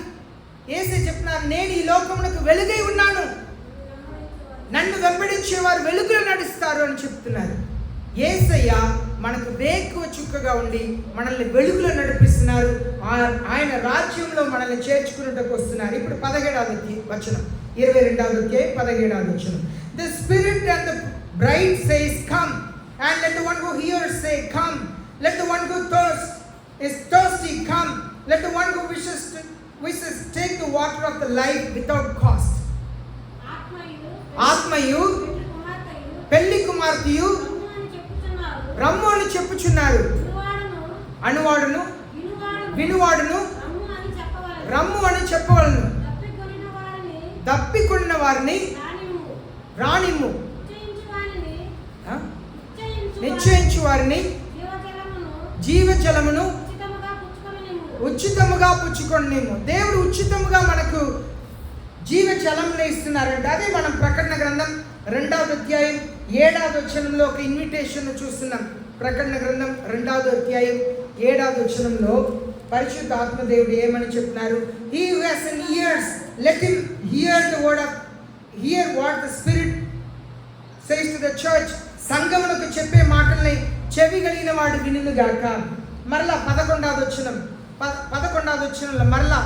యేసయ్య చెప్తున్నారు, నేను ఈ లోకమునకు వెలుగై ఉన్నాను, నన్ను వెంబడించే వారు వెలుగులో నడుస్తారు అని చెప్తున్నారు. యేసయ్య మనకు వేకువ చుక్కగా ఉండి మనల్ని వెలుగులో నడిపిస్తున్నారు. ఆయన రాజ్యంలో మనల్ని చేర్చుకున్నట్టుకు వస్తున్నారు. ఇప్పుడు 17వ వచనం, 22వ అధ్యాయం 17వ వచనం. The spirit and the bride says come, and let the one who hears say come. Let the one who is thirsty come. Let the one who wishes take the water of the life without cost. ఆత్మయు పెళ్లి కుమార్తెయు రమ్ము అని చెప్పుచున్నారు. అనువాడును వినువాడును రమ్ము అని చెప్పవలను. దప్పికొన్న వారిని రానిమ్ము, నిశ్చయించు వారిని జీవజలమును ఉచితముగా పుచ్చుకొనిమ్ము. దేవుడు ఉచితముగా మనకు జీవజలంని ఇస్తున్నారంట. అదే మనం ప్రకటన గ్రంథం 2వ అధ్యాయం 7వ వచనంలో ఒక ఇన్విటేషన్ చూస్తున్నాం. ప్రకటన గ్రంథం 2వ అధ్యాయం 7వ వచనంలో పరిశుద్ధ ఆత్మదేవుడు ఏమని చెప్తున్నారు? He who has an ears, let him hear what the Spirit says to the church. సంఘములకు చెప్పే మాటల్ని చెవి కలిగిన వాడు వినుగాక. మరలా 11వ వచనంలో మరలా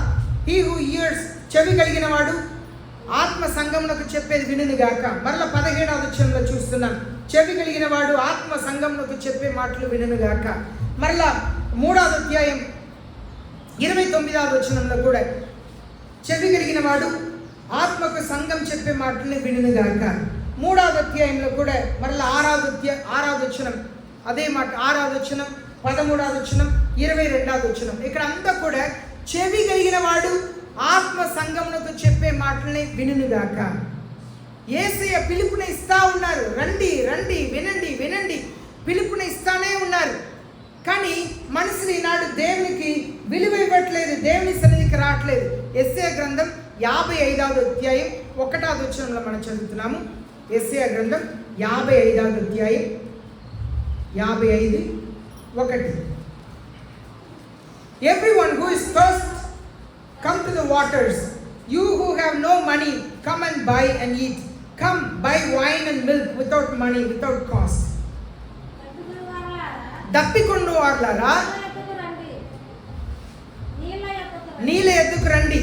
he who hears, చెవి కలిగిన వాడు ఆత్మ సంఘములకు చెప్పేది వినుగాక. మరలా 17వ వచనంలో చూస్తున్నాం, చెవి కలిగిన వాడు ఆత్మ సంఘములకు చెప్పే మాటలు వినుగాక. మరలా 3వ అధ్యాయం 29వ వచనంలో కూడా చెవి కలిగిన వాడు ఆత్మకు సంఘం చెప్పే మాటల్ని వినుగాక. 3వ అధ్యాయంలో కూడా మరలా 6వ వచనం అదే మాట, 6వ వచనం 13వ వచనం 22వ వచనం. ఇక్కడ అంతా కూడా చెవి కలిగిన వాడు ఆత్మ సంఘమునకు చెప్పే మాటల్ని వినుగాక. యేసయ్య పిలుపుని ఇస్తా ఉన్నారు, రండి రండి వినండి వినండి, పిలుపుని ఇస్తానే ఉన్నారు. కానీ మనుషులు ఈనాడు దేవునికి విలువ ఇవ్వట్లేదు, దేవుని సన్నిధికి రావట్లేదు. యెషయా గ్రంథం 55వ అధ్యాయం 1వ వచనంలో మనం చదువుతున్నాము. యెషయా గ్రంథం 55వ అధ్యాయం 55:1. Everyone who is thirsty, come to the waters. You who have no money, come and buy and eat. Come, buy wine and milk without money, without cost. దప్పికొండు వారులారా, నీళ్ళ ఎద్దుకు రండి.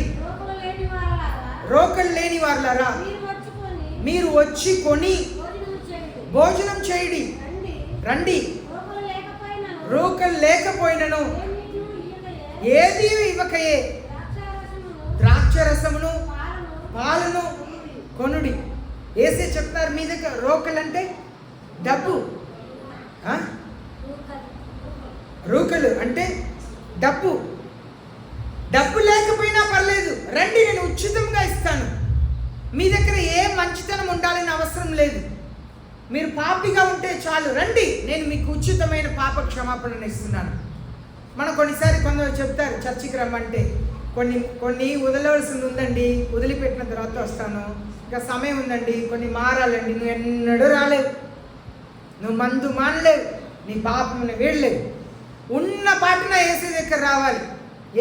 రోకలు లేని వారులారా, మీరు వచ్చి కొని భోజనం చేయండి. రండి, రోకలు లేకపోయినను ఏది ఇవ్వకయే ద్రాక్షరసమును పాలను కొనుడి. ఏసే చెప్తారు, మీ దగ్గర రోకలు అంటే డబ్బు, రూకలు అంటే డబ్బు. డబ్బు లేకపోయినా పర్లేదు, రండి నేను ఉచితంగా ఇస్తాను. మీ దగ్గర ఏ మంచితనం ఉండాలని అవసరం లేదు, మీరు పాపిగా ఉంటే చాలు, రండి నేను మీకు ఉచితమైన పాప క్షమాపణను ఇస్తున్నాను. మనం కొన్నిసారి కొందరు చెప్తారు చర్చికి రమ్మంటే, కొన్ని వదలవలసింది ఉందండి, వదిలిపెట్టిన తర్వాత వస్తాను, ఇంకా సమయం ఉందండి, కొన్ని మారాలండి, నువ్వు ఎన్నడూ రాలేవు, నువ్వు మందు మానలేవు, నీ పాపముని వీడలేవు. ఉన్న పాటున ఏసే దగ్గర రావాలి,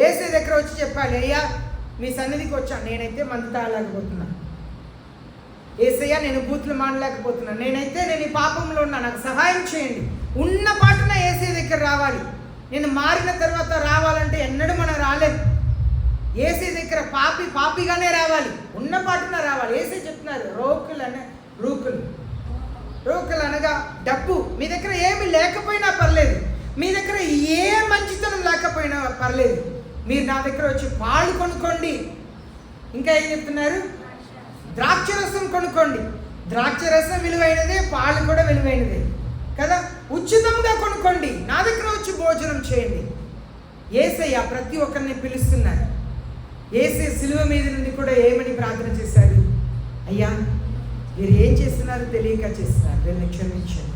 ఏసే దగ్గర వచ్చి చెప్పాలి, అయ్యా మీ సన్నిధికి వచ్చాను, నేనైతే మందు తాగలేకపోతున్నా, యేసయ్య నేను బూతులు మానలేకపోతున్నాను, నేను ఈ పాపంలో ఉన్నా, నాకు సహాయం చేయండి. ఉన్న పాటున యేసయ్య దగ్గర రావాలి. నేను మారిన తర్వాత రావాలంటే ఎన్నడూ మనం రాలేదు. యేసయ్య దగ్గర పాపిగానే రావాలి, ఉన్న పాటున రావాలి. యేసయ్య చెప్తున్నారు రూకులు అనగా డబ్బు. మీ దగ్గర ఏమి లేకపోయినా పర్లేదు, మీ దగ్గర ఏ మంచితనం లేకపోయినా పర్లేదు, మీరు నా దగ్గర వచ్చి పాలు కొనుక్కోండి. ఇంకా ఏం చెప్తున్నారు? ద్రాక్షరసం కొనుక్కోండి. ద్రాక్షరసం విలువైనదే, పాలు కూడా విలువైనదే కదా. ఉచితంగా కొనుక్కోండి, నా దగ్గర వచ్చి భోజనం చేయండి. యేసయ్య ప్రతి ఒక్కరిని పిలుస్తున్నారు. యేసయ్య సిలువ మీద నుండి కూడా ఏమని ప్రార్థన చేశారు? అయ్యా మీరు ఏం చేస్తున్నారో తెలియక చేస్తున్నారు, వీళ్ళని క్షమించండి.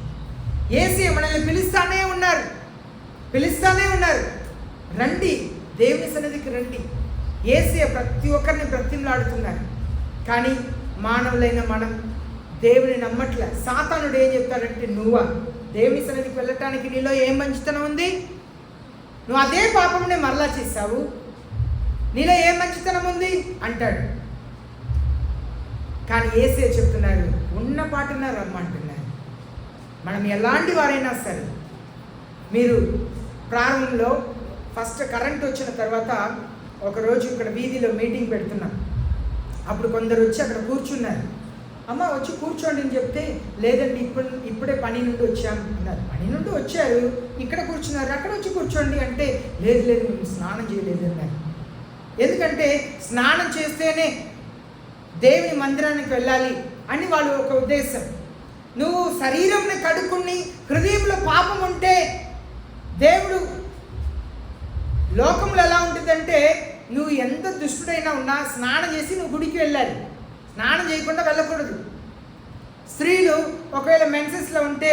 యేసయ్య మనల్ని పిలుస్తానే ఉన్నారు. రండి, దేవుని సన్నిధికి రండి. యేసయ్య ప్రతి ఒక్కరిని బ్రతిమలాడుతున్నారు. కానీ మానవులైన మనం దేవుని నమ్మట్లే. సాతానుడు ఏం చెప్తాడంటే, నువ్వా దేవుని సన్నిధికి వెళ్ళటానికి నీలో ఏం మంచితనం ఉంది? నువ్వు అదే పాపమునే మరలా చేశావు, నీలో ఏం మంచితనం ఉంది అంటాడు. కానీ యేసయ్య చెప్తున్నారు, ఉన్న పాటున రమ్మంటున్నారు. మనం ఎలాంటి వారైనా సరే, మీరు ప్రారంభంలో ఫస్ట్ కరెంట్ వచ్చిన తర్వాత ఒకరోజు ఇక్కడ వీధిలో మీటింగ్ పెడుతున్నాం. అప్పుడు కొందరు వచ్చి అక్కడ కూర్చున్నారు. అమ్మ వచ్చి కూర్చోండి అని చెప్తే, లేదండి ఇప్పుడే పని నుండి వచ్చాము అన్నారు. పని నుండి వచ్చారు, ఇక్కడ కూర్చున్నారు, అక్కడ వచ్చి కూర్చోండి అంటే, లేదు మేము స్నానం చేయలేదు అన్నారు. ఎందుకంటే స్నానం చేస్తేనే దేవుని మందిరానికి వెళ్ళాలి అని వాళ్ళు ఒక ఉద్దేశం. నువ్వు శరీరంని కడుక్కుని హృదయంలో పాపం ఉంటే, దేవుడు లోకంలో ఎలా ఉంటుందంటే, నువ్వు ఎంత దుష్టుడైనా ఉన్నా స్నానం చేసి నువ్వు గుడికి వెళ్ళాలి, స్నానం చేయకుండా వెళ్ళకూడదు. స్త్రీలు ఒకవేళ మెన్సెస్లో ఉంటే,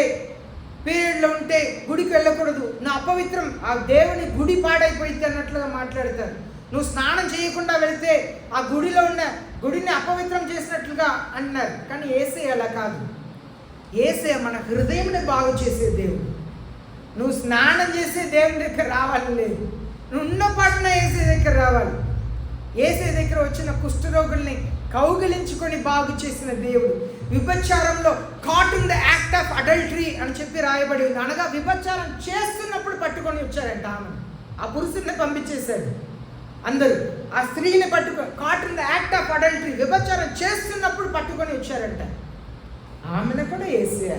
పీరియడ్లో ఉంటే గుడికి వెళ్ళకూడదు. నువ్వు అపవిత్రం, ఆ దేవుని గుడి పాడైపోయింది అన్నట్లుగా మాట్లాడతారు. నువ్వు స్నానం చేయకుండా వెళ్తే ఆ గుడిని అపవిత్రం చేసినట్లుగా అన్నారు. కానీ యేసయ్య అలా కాదు. యేసయ్య మన హృదయంని బాగు చేసే దేవుడు. నువ్వు స్నానం చేసే దేవుని దగ్గర రావాలి లేదు, నువ్వు ఉన్న పాటున యేసయ్య దగ్గర రావాలి. యేసయ్య దగ్గర వచ్చిన కుష్ఠరోగుల్ని కౌగిలించుకొని బాగు చేసిన దేవుడు. విభచారంలో caught in the act of adultery అని చెప్పి రాయబడి ఉంది. అనగా విభచారం చేస్తున్నప్పుడు పట్టుకొని వచ్చారంట ఆమె. ఆ పురుషుల్ని పంపించేశాడు. అందరూ ఆ స్త్రీని పట్టుకొని, caught in the act of adultery, విభచారం చేస్తున్నప్పుడు పట్టుకొని వచ్చారంట. ఆమెను కూడా యేసయ్య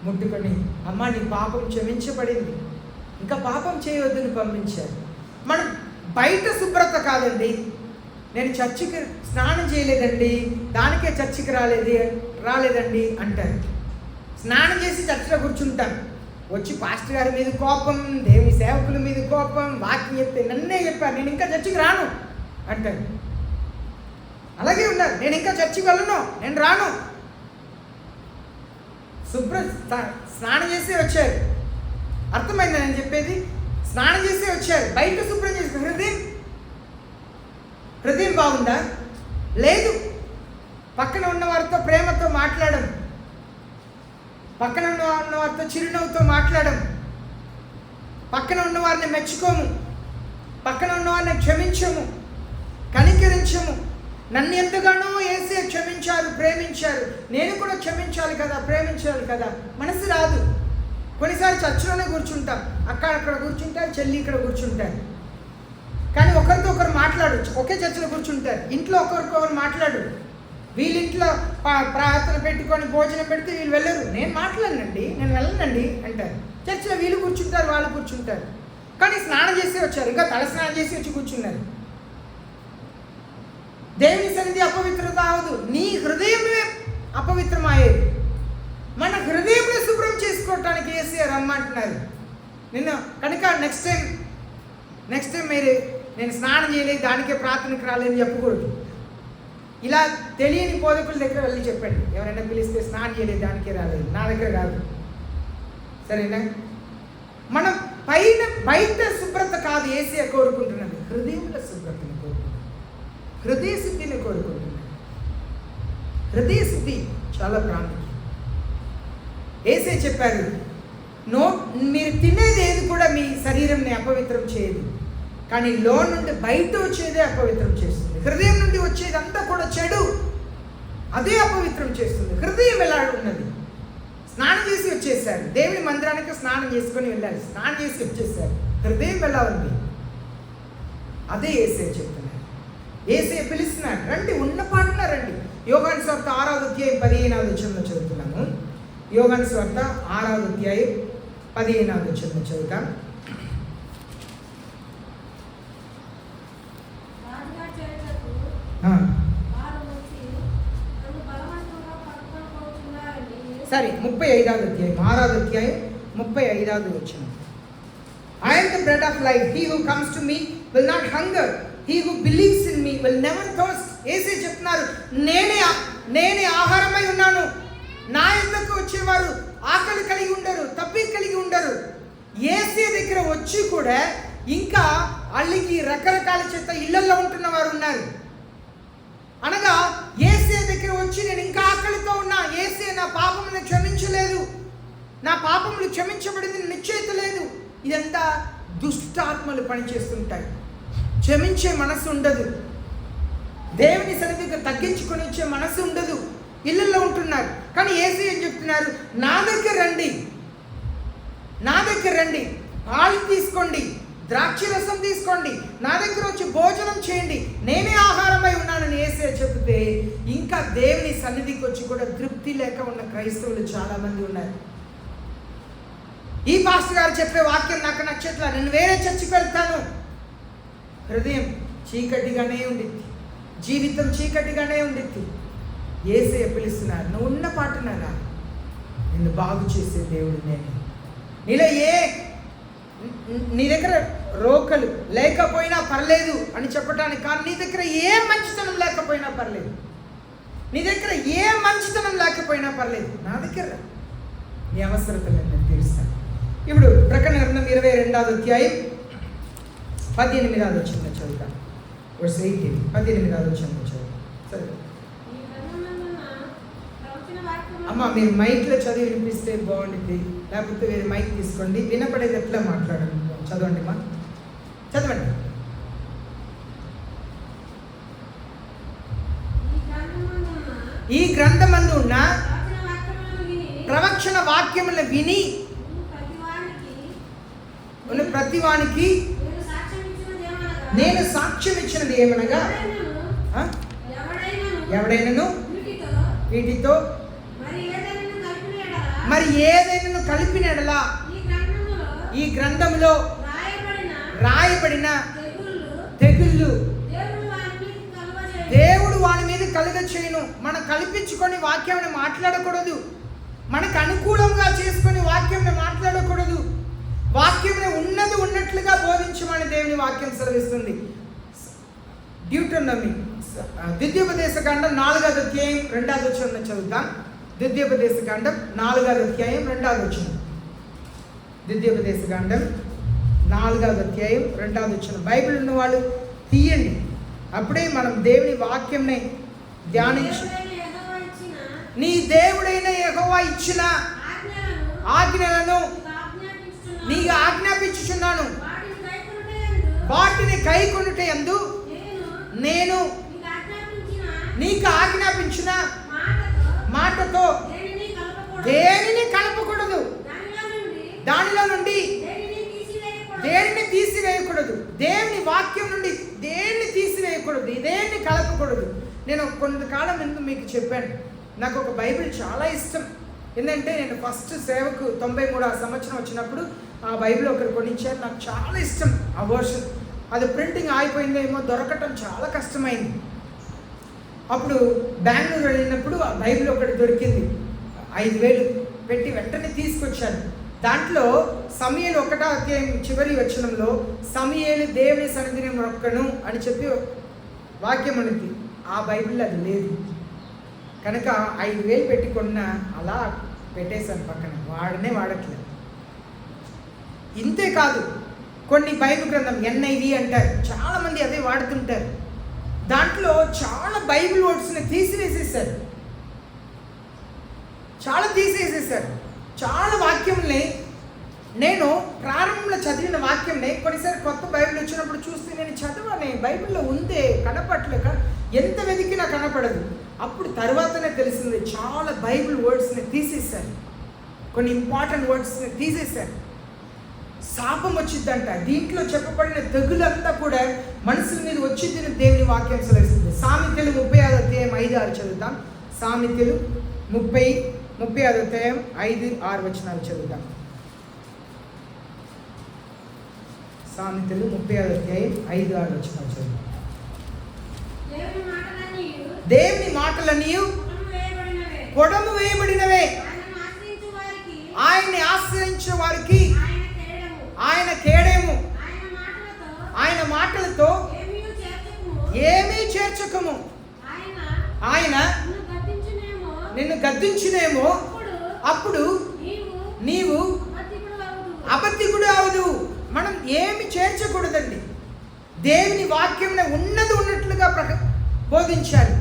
ముట్టుకొని, అమ్మ నీ పాపం క్షమించబడింది, ఇంకా పాపం చేయవద్దని పంపించారు. మనం బయట శుభ్రత కాదండి, నేను చర్చికి స్నానం చేయలేదండి, దానికే చర్చికి రాలేదండి అంటారు. స్నానం చేసి చర్చిలో కూర్చుంటాం, వచ్చి పాస్టర్ గారి మీద కోపం, దేవుని సేవకుల మీద కోపం, వాక్యం చెప్తే నన్నే చెప్పారు, నేను ఇంకా చర్చికి రాను అంటారు. అలాగే ఉన్నారు, నేను ఇంకా చర్చికి వెళ్ళను, నేను రాను. స్నానం చేసి వచ్చారు, అర్థమైందా నేను చెప్పేది? స్నానం చేసి వచ్చారు, బయట శుభ్రం చేసి, హృదయం బాగుందా? లేదు. పక్కన ఉన్న వారితో ప్రేమతో మాట్లాడడం, పక్కన ఉన్న వారితో చిరునవ్వుతో మాట్లాడడం, పక్కన ఉన్న వారిని మెచ్చుకోము, పక్కన ఉన్న వారిని క్షమించము, కనికరించము. నన్ను ఎంతగానో యేసయ్య క్షమించారు, ప్రేమించారు, నేను కూడా క్షమించాలి కదా, ప్రేమించాలి కదా. మనసు రాదు. కొన్నిసార్లు చర్చిలోనే కూర్చుంటాం, అక్కడ కూర్చుంటారు, చెల్లి ఇక్కడ కూర్చుంటారు, కానీ ఒకరితో ఒకరు మాట్లాడచ్చు. ఒకే చర్చిలో కూర్చుంటారు, ఇంట్లో ఒకరికొకరు మాట్లాడు. వీళ్ళింట్లో ప్రార్థన పెట్టుకొని భోజనం పెడితే వీళ్ళు వెళ్ళరు, నేను మాట్లాడనండి, నేను వెళ్ళనండి అంటారు. చర్చిలో వీళ్ళు కూర్చుంటారు, వాళ్ళు కూర్చుంటారు, కానీ స్నానం చేసి వచ్చారు, ఇంకా తల స్నానం చేసి వచ్చి కూర్చున్నారు. దేవుని సన్నిధి అపవిత్రత అవదు, నీ హృదయమే అపవిత్రమయ్యేది. మన హృదయంలో శుభ్రం చేసుకోవటానికి యేసయ్య రమ్మంటున్నారు నిన్న. కనుక నెక్స్ట్ టైం మీరు నేను స్నానం చేయలేదు, దానికే ప్రార్థనకు రాలేదని చెప్పకూడదు. ఇలా తెలియని బోధకుల దగ్గర వెళ్ళి చెప్పండి, ఎవరైనా పిలిస్తే స్నానం చేయలేదు, దానికే రాలేదు, నా దగ్గర కాదు, సరేనా? మనం బయట శుభ్రత కాదు యేసయ్య కోరుకుంటున్నది, హృదయంలో శుభ్రతను కోరుకుంటున్నాడు, హృదయ శుద్ధిని కోరుకుంటున్నాడు. హృదయ శుద్ధి చాలా ప్రాముఖ్యం. యేసయ్య చెప్పారు, మీరు తినేది ఏది కూడా మీ శరీరంని అపవిత్రం చేయదు, కానీ నుండి బయట వచ్చేదే అపవిత్రం చేస్తుంది. హృదయం నుండి వచ్చేదంతా కూడా చెడు. అదే అపవిత్రం చేస్తుంది. హృదయం ఎలా ఉన్నది? స్నానం చేసి వచ్చేసారు, దేవుని మందిరానికి స్నానం చేసుకొని వెళ్ళాలి, స్నానం చేసి వచ్చేసారు, హృదయం ఎలా ఉంది? అదే యేసయ్య చెప్తున్నారు. యేసయ్య పిలుస్తున్నాడు, రండి, ఉన్న పాటన రండి. యోహాను సువార్త 6వ అధ్యాయం 15వ వచనంలో చదువుతున్నాము. యోహాను సువార్త 6వ అధ్యాయం 15వ వచనంలో చదువుతాం. సరే, 35వ అధ్యాయం 6వ అధ్యాయం 35వ వచనం. I am the bread of life. He who comes to me will not hunger. He who believes in me will never thirst. యేసే చెప్తున్నారు, నేనే ఆహారమై ఉన్నాను. నా యొద్దకు వచ్చేవారు ఆకలి కలిగి ఉండరు, తప్పి కలిగి ఉండరు. యేసే దగ్గర వచ్చి కూడా ఇంకా అల్లికి రకరకాల చేత ఇళ్లలో ఉంటున్న వారు ఉన్నారు. అనగా యేసే దగ్గర వచ్చి నేను ఇంకా ఆకలితో ఉన్నా, యేసే నా పాపములను క్షమించలేదు, నా పాపములు క్షమించబడింది నిశ్చయిత లేదు. ఇదంతా దుష్టాత్మలు పనిచేస్తుంటాయి. క్షమించే మనసు ఉండదు, దేవుని సన్నిధికి తగ్గించుకొని వచ్చే మనసు ఉండదు, ఇళ్ళల్లో ఉంటున్నారు. కానీ యేసు ఏం చెప్తున్నారు? నా దగ్గర రండి, నా దగ్గర రండి, పాలు తీసుకోండి, ద్రాక్ష రసం తీసుకోండి, నా దగ్గర వచ్చి భోజనం చేయండి, నేనే ఆహారమై ఉన్నానని యేసే చెబితే ఇంకా దేవుని సన్నిధికి వచ్చి కూడా తృప్తి లేక ఉన్న క్రైస్తవులు చాలామంది ఉన్నారు. ఈ పాస్టర్ గారు చెప్పే వాక్యం నాకు నచ్చట్లా, నేను వేరే చర్చికి వెళ్తాను. హృదయం చీకటిగానే ఉండిద్ది, జీవితం చీకటిగానే ఉండిద్ది. యేసయ్య పిలుస్తున్నారు, నువ్వు ఉన్న పాటనరా, నిన్ను బాగు చేసే దేవుడు నేను. నీ దగ్గర రోకలు లేకపోయినా పర్లేదు అని చెప్పడానికి కాదు, నీ దగ్గర ఏ మంచితనం లేకపోయినా పర్లేదు, నీ దగ్గర ఏ మంచితనం లేకపోయినా పర్లేదు, నా దగ్గర నీ అవసరతలు నేను తీరుస్తాను. ఇప్పుడు ప్రకటన గ్రంథం 22వ అధ్యాయం 18వ వచనం చదువుతాను. 18వ వచనం చదువు. సరే అమ్మ, మీరు మైక్లో చదివి వినిపిస్తే బాగుంటుంది, లేకపోతే వేరే మైక్ తీసుకోండి, వినపడేది ఎట్లా మాట్లాడండి. చదవండి మా, చదవండి. ఈ గ్రంథమందు ఉన్న ప్రవచన వాక్యములను విని ప్రతివానికి నేను సాక్ష్యం ఇచ్చినది ఏమనగా, ఎవడైనను వీటితో మరి ఏదైనా కలిపినడలా ఈ గ్రంథములో రాయబడిన తెగుళ్ళు దేవుడు వాని మీద కలుగ చేయను. మనం కల్పించుకొని వాక్యాన్ని మాట్లాడకూడదు, మనకు అనుకూలంగా చేసుకొని వాక్యాన్ని మాట్లాడకూడదు. వాక్యంలో ఉన్నది ఉన్నట్లుగా బోధించమని దేవుని వాక్యం సెలవిస్తుంది. డ్యూటోనమీ ద్వితీయోపదేశ కాండం 4వ అధ్యాయం 2వ వచనం చదువుతాం. ద్వితీయోపదేశ కాండం 4వ అధ్యాయం 2వ వచనం. ద్వితీయోపదేశ కాండం 4వ అధ్యాయం 2వ వచనం. బైబిల్ ఉన్న వాళ్ళు తీయండి, అప్పుడే మనం దేవుని వాక్యంని ధ్యానించి, నీ దేవుడైన యెహోవా ఇచ్చిన ఆజ్ఞలను నీకు ఆజ్ఞాపించుచున్నాను, వాటిని కైకొనుట యందు నేను నీకు ఆజ్ఞాపించిన మాటతో దేనిని కలపకూడదు, దానిలో నుండి దేనిని తీసివేయకూడదు, దేవుని వాక్యం నుండి దేన్ని తీసివేయకూడదు, దేన్ని కలపకూడదు. నేను కొంతకాలం ముందు మీకు చెప్పాను, నాకు ఒక బైబిల్ చాలా ఇష్టం. ఏంటంటే నేను ఫస్ట్ సేవకు 93వ సంవత్సరం వచ్చినప్పుడు ఆ బైబిల్ ఒకరు కొనిచ్చారు, నాకు చాలా ఇష్టం ఆ వర్షన్. అది ప్రింటింగ్ ఆగిపోయిందేమో, దొరకటం చాలా కష్టమైంది. అప్పుడు బెంగళూరు వెళ్ళినప్పుడు ఆ బైబిల్ ఒకటి దొరికింది, 5,000 పెట్టి వెంటనే తీసుకొచ్చాను. దాంట్లో సమూయేలు 1వ అధ్యాయం చివరి వచనంలో సమూయేలు దేవుని సన్నిధిని మొక్కను అని చెప్పి వాక్యం ఉంది. ఆ బైబిల్లో అది లేదు కనుక 5,000 పెట్టి కొన్న అలా పెట్టేశాను పక్కన, వాడట్లేదు. ఇంతే కాదు, కొన్ని బైబిల్ గ్రంథం NIV అంటారు, చాలామంది అదే వాడుతుంటారు. దాంట్లో చాలా బైబిల్ వర్డ్స్ని తీసివేసేసారు, చాలా వాక్యంని నేను ప్రారంభంలో చదివిన వాక్యంని కొన్నిసారి కొత్త బైబిల్ వచ్చినప్పుడు చూస్తే నేను చదవని బైబిల్లో ఉందే కనపట్లేక ఎంత వెతికినా కనపడదు. అప్పుడు తర్వాతనే తెలిసింది చాలా బైబిల్ వర్డ్స్ని తీసేశారు, కొన్ని ఇంపార్టెంట్ వర్డ్స్ని తీసేశారు. శాపం వచ్చిందంట. దీంట్లో చెప్పబడిన తెగులంతా కూడా మనుషుల మీద వచ్చిందని దేవుని వాక్యం సెలవిస్తుంది. సామెతలు 35వ అధ్యాయం 5-6 చదువుతాం. సామెతలు 35వ అధ్యాయం 5-6 వచనాలు చదువుతాం. సామెతలు 35వ అధ్యాయం 5-6 వచనాలు చదువుతాం. దేవుని మాటలన్నీ కొడము వేయబడినవే, ఆయన్ని ఆశ్రయించే వారికి ఆయన కేడేము, ఆయన మాటలతో ఏమీ చేర్చకము. ఆయన నిన్ను గద్దించినేమో అప్పుడు నీవు అబద్ధికుడు అవదు. మనం ఏమి చేర్చకూడదండి. దేవుని వాక్యం ఉన్నది ఉన్నట్లుగా బోధించాలి,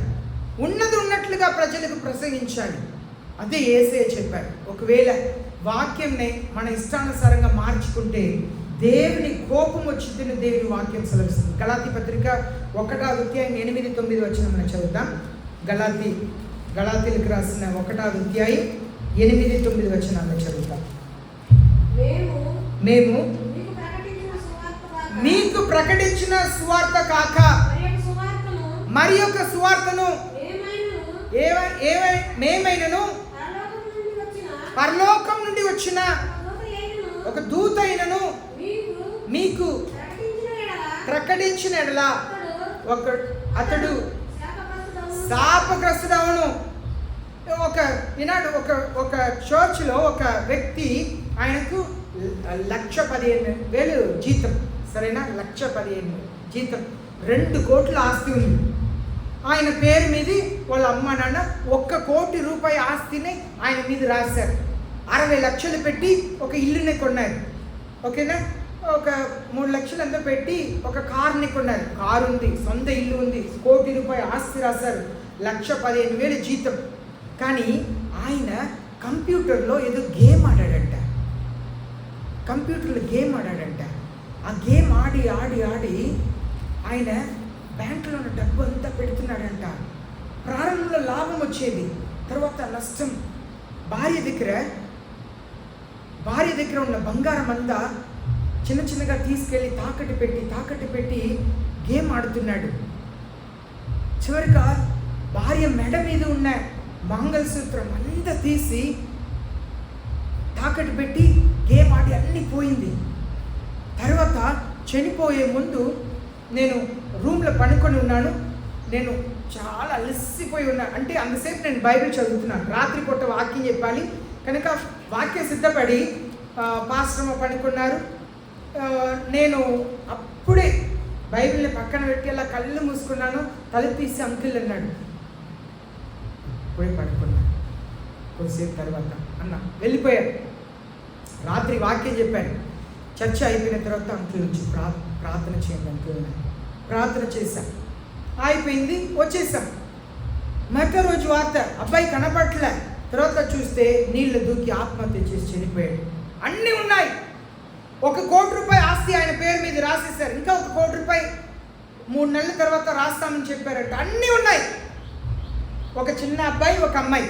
ఉన్నది ఉన్నట్లుగా ప్రజలకు ప్రసంగించాలి. అదే యేసయ్య చెప్పారు. ఒకవేళ వాక్యంని మన ఇష్టానుసారంగా మార్చుకుంటే దేవుని కోపం వచ్చిందని దేవుని వాక్యం సెలవిస్తుంది. గలాతీ పత్రిక 1వ అధ్యాయం 8-9 వచనం మనం చదువుతాం. గలాతీలకు రాసిన 1వ అధ్యాయం 8-9 వచనాలను చదువుతాం. మేము మీకు ప్రకటించిన సువార్త కాక మరి యొక్క సువార్తను మేమైనను పరలోకం నుండి వచ్చిన ఒక దూత అయినను మీకు ప్రకటించిన ఎడల అతడు శాపగ్రస్తుడవును. ఈనాడు ఒక చర్చ్లో ఒక వ్యక్తి, ఆయనకు 1,15,000 జీతం, సరేనా, 1,15,000 జీతం, 2 కోట్ల ఆస్తి ఉంది. ఆయన పేరు మీద వాళ్ళ అమ్మ నాన్న 1 కోటి రూపాయి ఆస్తిని ఆయన మీద రాశారు. 60 లక్షలు పెట్టి ఒక ఇల్లుని కొన్నారు. ఓకేనా, ఒక 3 లక్షలు ఎంతో పెట్టి ఒక కార్ని కొన్నారు. కారు ఉంది, సొంత ఇల్లు ఉంది, 1 కోటి రూపాయి ఆస్తి రాశారు, 1,15,000 జీతం. కానీ ఆయన కంప్యూటర్లో ఏదో గేమ్ ఆడాడంట. ఆ గేమ్ ఆడి ఆయన బ్యాంకులో ఉన్న డబ్బు అంతా పెడుతున్నాడంట. ప్రారంభంలో లాభం వచ్చేది, తర్వాత నష్టం. భార్య దగ్గర ఉన్న బంగారం అంతా చిన్నగా తీసుకెళ్ళి తాకట్టు పెట్టి గేమ్ ఆడుతున్నాడు. చివరిగా భార్య మెడ మీద ఉన్న మంగళసూత్రం అంతా తీసి తాకట్టు పెట్టి గేమ్ ఆడి అన్నీ పోయింది. తర్వాత చనిపోయే ముందు నేను రూమ్లో పడుకొని ఉన్నాను. నేను చాలా అలసిపోయి ఉన్నాను. అంటే అంతసేపు నేను బైబిల్ చదువుతున్నాను. రాత్రి పూట వాక్యం చెప్పాలి కనుక వాక్యం సిద్ధపడి పాస్టర్మ పడుకున్నారు. నేను అప్పుడే బైబిల్ని పక్కన పెట్టి అలా కళ్ళు మూసుకున్నాను. తలుపు తీసి అంకుల్ అన్నాడు. ఇప్పుడే పడుకున్నాను. కొద్దిసేపు తర్వాత అన్న వెళ్ళిపోయాడు. రాత్రి వాక్యం చెప్పాను. చర్చ అయిపోయిన తర్వాత అంకుల్ నుంచి ప్రార్థన చేయండి అంకుల్, ప్రార్థన చేశాం. అయిపోయింది, వచ్చేసాం. మరొక రోజు వార్త, అబ్బాయి కనపట్లే. తర్వాత చూస్తే నీళ్లు దూకి ఆత్మహత్య చేసి చనిపోయాడు. అన్నీ ఉన్నాయి. 1 కోటి రూపాయి ఆస్తి ఆయన పేరు మీద రాసేసారు. ఇంకా 1 కోటి రూపాయి 3 నెలల తర్వాత రాస్తామని చెప్పారంట. అన్నీ ఉన్నాయి. ఒక చిన్న అబ్బాయి, ఒక అమ్మాయి,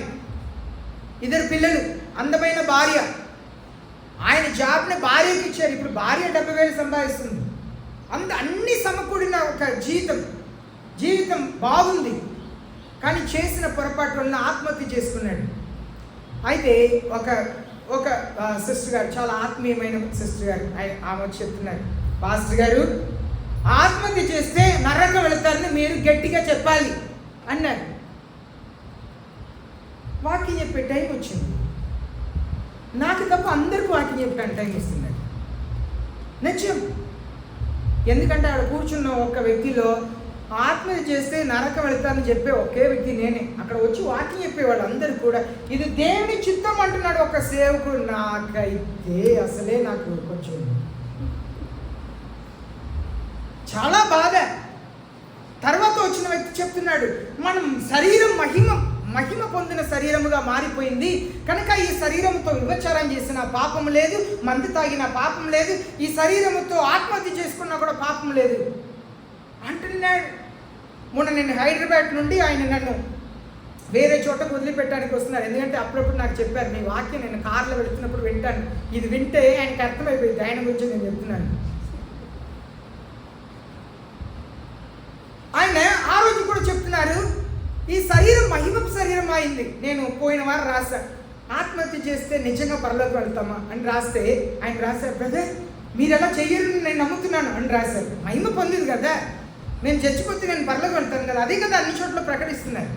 2 పిల్లలు, అందమైన భార్య. ఆయన జాబ్ని భార్యకి ఇచ్చారు. ఇప్పుడు భార్య 70,000 సంపాదిస్తుంది. అన్ని సమకూడిన ఒక జీవితం బాగుంది. కానీ చేసిన పొరపాటు వలన ఆత్మహత్య చేసుకున్నాడు. అయితే ఒక సిస్టర్ గారు, చాలా ఆత్మీయమైన సిస్టర్ గారు, ఆమె చెప్తున్నారు, పాస్టర్ గారు ఆత్మహత్య చేస్తే నరకం వెళతారని మీరు గట్టిగా చెప్పాలి అన్నారు. వాక్యం చెప్పే టైం వచ్చింది. నాకు తప్ప అందరికీ వాక్యం చెప్పడానికి టైం ఇస్తున్నాడు. నిజం. ఎందుకంటే ఆడ కూర్చున్న ఒక వ్యక్తిలో ఆత్మహత్య చేస్తే నరకం వెళతారని చెప్పే ఒకే వ్యక్తి నేనే. అక్కడ వచ్చి వాక్యం చెప్పేవాళ్ళు అందరూ కూడా ఇది దేవుని చిత్తం అంటున్నాడు ఒక సేవకుడు. నాకైతే అసలే నాకు కొంచెం చాలా బాధ. తర్వాత వచ్చిన వ్యక్తి చెప్తున్నాడు, మనం శరీరం మహిమ పొందిన శరీరముగా మారిపోయింది కనుక ఈ శరీరంతో విభచారం చేసిన పాపం లేదు, మందు తాగిన పాపం లేదు, ఈ శరీరముతో ఆత్మహత్య చేసుకున్నా కూడా పాపం లేదు అంటున్నాడు. మొన్న నేను హైదరాబాద్ నుండి ఆయన నన్ను వేరే చోటకు వదిలిపెట్టడానికి వస్తున్నారు. ఎందుకంటే అప్పుడప్పుడు నాకు చెప్పారు, మీ వాక్యం నేను కార్లో వెళుతున్నప్పుడు వింటాను, ఇది వింటే ఆయనకి అర్థమైపోయింది, ఆయన గురించి నేను చెప్తున్నాను. ఆయన ఆ రోజు కూడా చెప్తున్నారు, ఈ శరీరం మహిమపు శరీరం అయింది. నేను పోయిన వారం రాశా, ఆత్మహత్య చేస్తే నిజంగా పరలోకి వెళ్తామా అని రాస్తే ఆయన రాశారు, బ్రదర్ మీరు ఎలా చెయ్యరని నేను నమ్ముతున్నాను అని రాశారు. మహిమ పొందింది కదా, నేను చచ్చిపోతే నేను పరలోకి వెళ్తాను కదా, అదే కదా అన్ని చోట్ల ప్రకటిస్తున్నారు.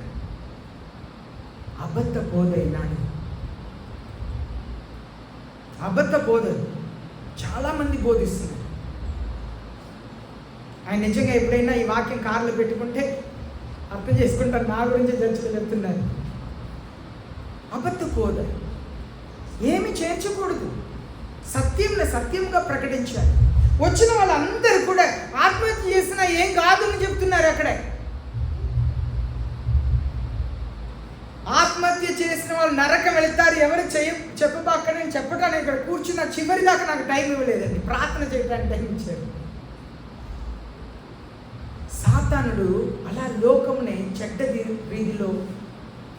అబద్ధ బోధ ఈనాడు, అబద్ధ బోధ చాలామంది బోధిస్తున్నారు. ఆయన నిజంగా ఎప్పుడైనా ఈ వాక్యం కార్లో పెట్టుకుంటే అర్థం చేసుకుంటారు, నా గురించి చర్చలు చెప్తున్నారు. అబద్ధ బోధ ఏమి చేర్చకూడదు, సత్యంగా ప్రకటించాలి. వచ్చిన వాళ్ళందరూ కూడా ఆత్మహత్య చేసినా ఏం కాదు అని చెప్తున్నారు. అక్కడే ఆత్మహత్య చేసిన వాళ్ళు నరకం వెళ్తారు, ఎవరు చెప్పబాక నేను చెప్పడానికి ఇక్కడ కూర్చున్న చివరి దాకా నాకు టైం ఇవ్వలేదండి, ప్రార్థన చేయడానికి టైం ఇచ్చారు. సాతానుడు అలా లోకమునే చెడ్డ రీతిలో,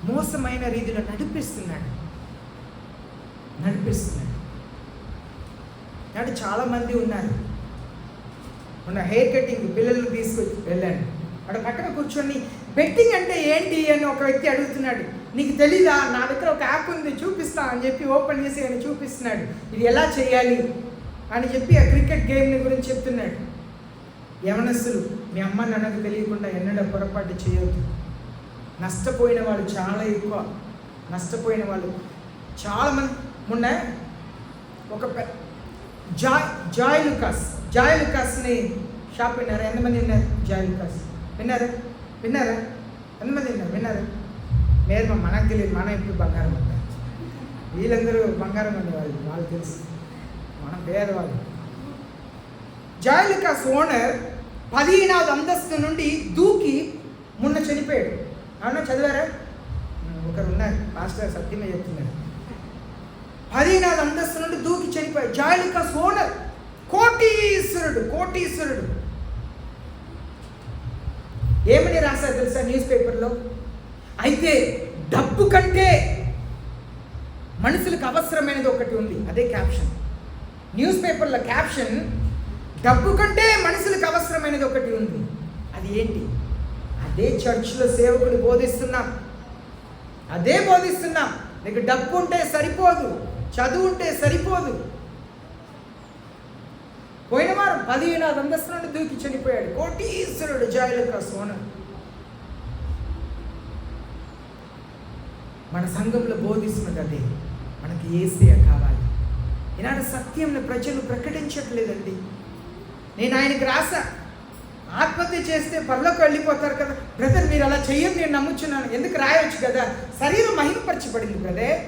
మోసమైన రీతిలో నడిపిస్తున్నాడు. నాడు చాలామంది ఉన్నారు. మొన్న హెయిర్ కటింగ్ పిల్లలు తీసుకొచ్చి వెళ్ళాను, అక్కడ పక్కన కూర్చొని బెట్టింగ్ అంటే ఏంటి అని ఒక వ్యక్తి అడుగుతున్నాడు. నీకు తెలీదా, నా దగ్గర ఒక యాప్ ఉంది చూపిస్తా అని చెప్పి ఓపెన్ చేసి ఆయన చూపిస్తున్నాడు, ఇది ఎలా చేయాలి అని చెప్పి ఆ క్రికెట్ గేమ్ని గురించి చెప్తున్నాడు. యవనస్తులు, మీ అమ్మ నాన్నకు తెలియకుండా ఎన్నడూ పొరపాటు చేయొద్దు. నష్టపోయిన వాళ్ళు చాలా ఎక్కువ, నష్టపోయిన వాళ్ళు చాలామంది. మొన్న ఒక జాయ్ లుకాస్ని షాప్ విన్నారా? ఎంతమంది విన్నారు? జాయ్ లుకాస్ విన్నారా? ఎంతమంది విన్నారా? లేదు, మనకు తెలియదు, మనం ఎప్పుడు బంగారం అంటారు. వీళ్ళందరూ బంగారం అండి, వాళ్ళు తెలుసు, మనం పేదవాళ్ళు. జాయ్ లుకాస్ ఓనర్ 15వ అంతస్తు నుండి దూకి మొన్న చనిపోయాడు. అవునా, చదివారా? ఒకరు ఉన్నారు, మాస్టర్ సత్యమే చెప్తున్నారు. 15వ అంతస్తు నుండి దూకి చనిపోయాడు. జాయ్ లుకాస్ ఓనర్ కోటీశ్వరుడు. ఏమని రాశారు తెలుసా న్యూస్ పేపర్లో? అయితే డబ్బు కంటే మనుషులకు అవసరమైనది ఒకటి ఉంది, అదే క్యాప్షన్. న్యూస్ పేపర్లో క్యాప్షన్, డబ్బు కంటే మనుషులకు అవసరమైనది ఒకటి ఉంది. అది ఏంటి? అదే చర్చ్లో సేవకులు బోధిస్తున్నాం. నీకు డబ్బు ఉంటే సరిపోదు, చదువు ఉంటే సరిపోదు. పోయిన వారం 15వ అంతస్తు నుండి దూకి చనిపోయాడు కోటీశ్వరుడు జాయ్ లుకాస్ ఓనర్. మన సంఘంలో బోధిస్తున్నది అదే, మనకి యేసయ్య కావాలి. ఈనాడు సత్యంని ప్రజలు ప్రకటించట్లేదండి. నేను ఆయనకి రాసా, ఆత్మహత్య చేస్తే పరలోకి వెళ్ళిపోతారు కదా బ్రదర్, మీరు అలా చెయ్యరు, నేను నమ్ముచున్నాను. ఎందుకు రాయొచ్చు కదా, శరీరం మహిమపరచబడింది బ్రదర్,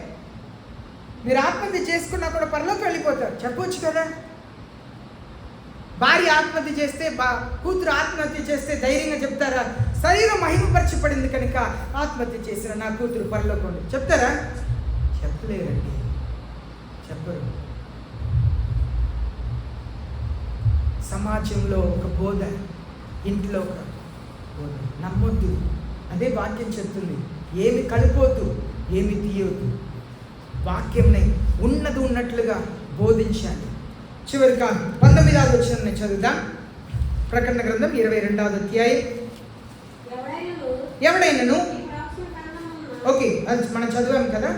మీరు ఆత్మహత్య చేసుకున్నా కూడా పరలోకి వెళ్ళిపోతారు చెప్పవచ్చు కదా. భార్య ఆత్మహత్య చేస్తే, కూతురు ఆత్మహత్య చేస్తే ధైర్యంగా చెప్తారా? శరీరం మహిమపరచబడింది కనుక ఆత్మహత్య చేసిన నా కూతురు పరలోకి చెప్తారా? చెప్పలేరండి, చెప్పరు. సమాజంలో ఒక బోధ, ఇంట్లో ఒక బోధ నమ్మొద్దు. అదే వాక్యం చెప్తుంది, ఏమి కలుపోద్దు, ఏమి తీయొద్దు. వాక్యంని ఉన్నది ఉన్నట్లుగా బోధించాలి. చివరిగా 19వ వచనం చదువుదాం. ప్రకటన గ్రంథం 22వ అధ్యాయం. ఎవడైనను, ఓకే అది మనం చదివాం కదా,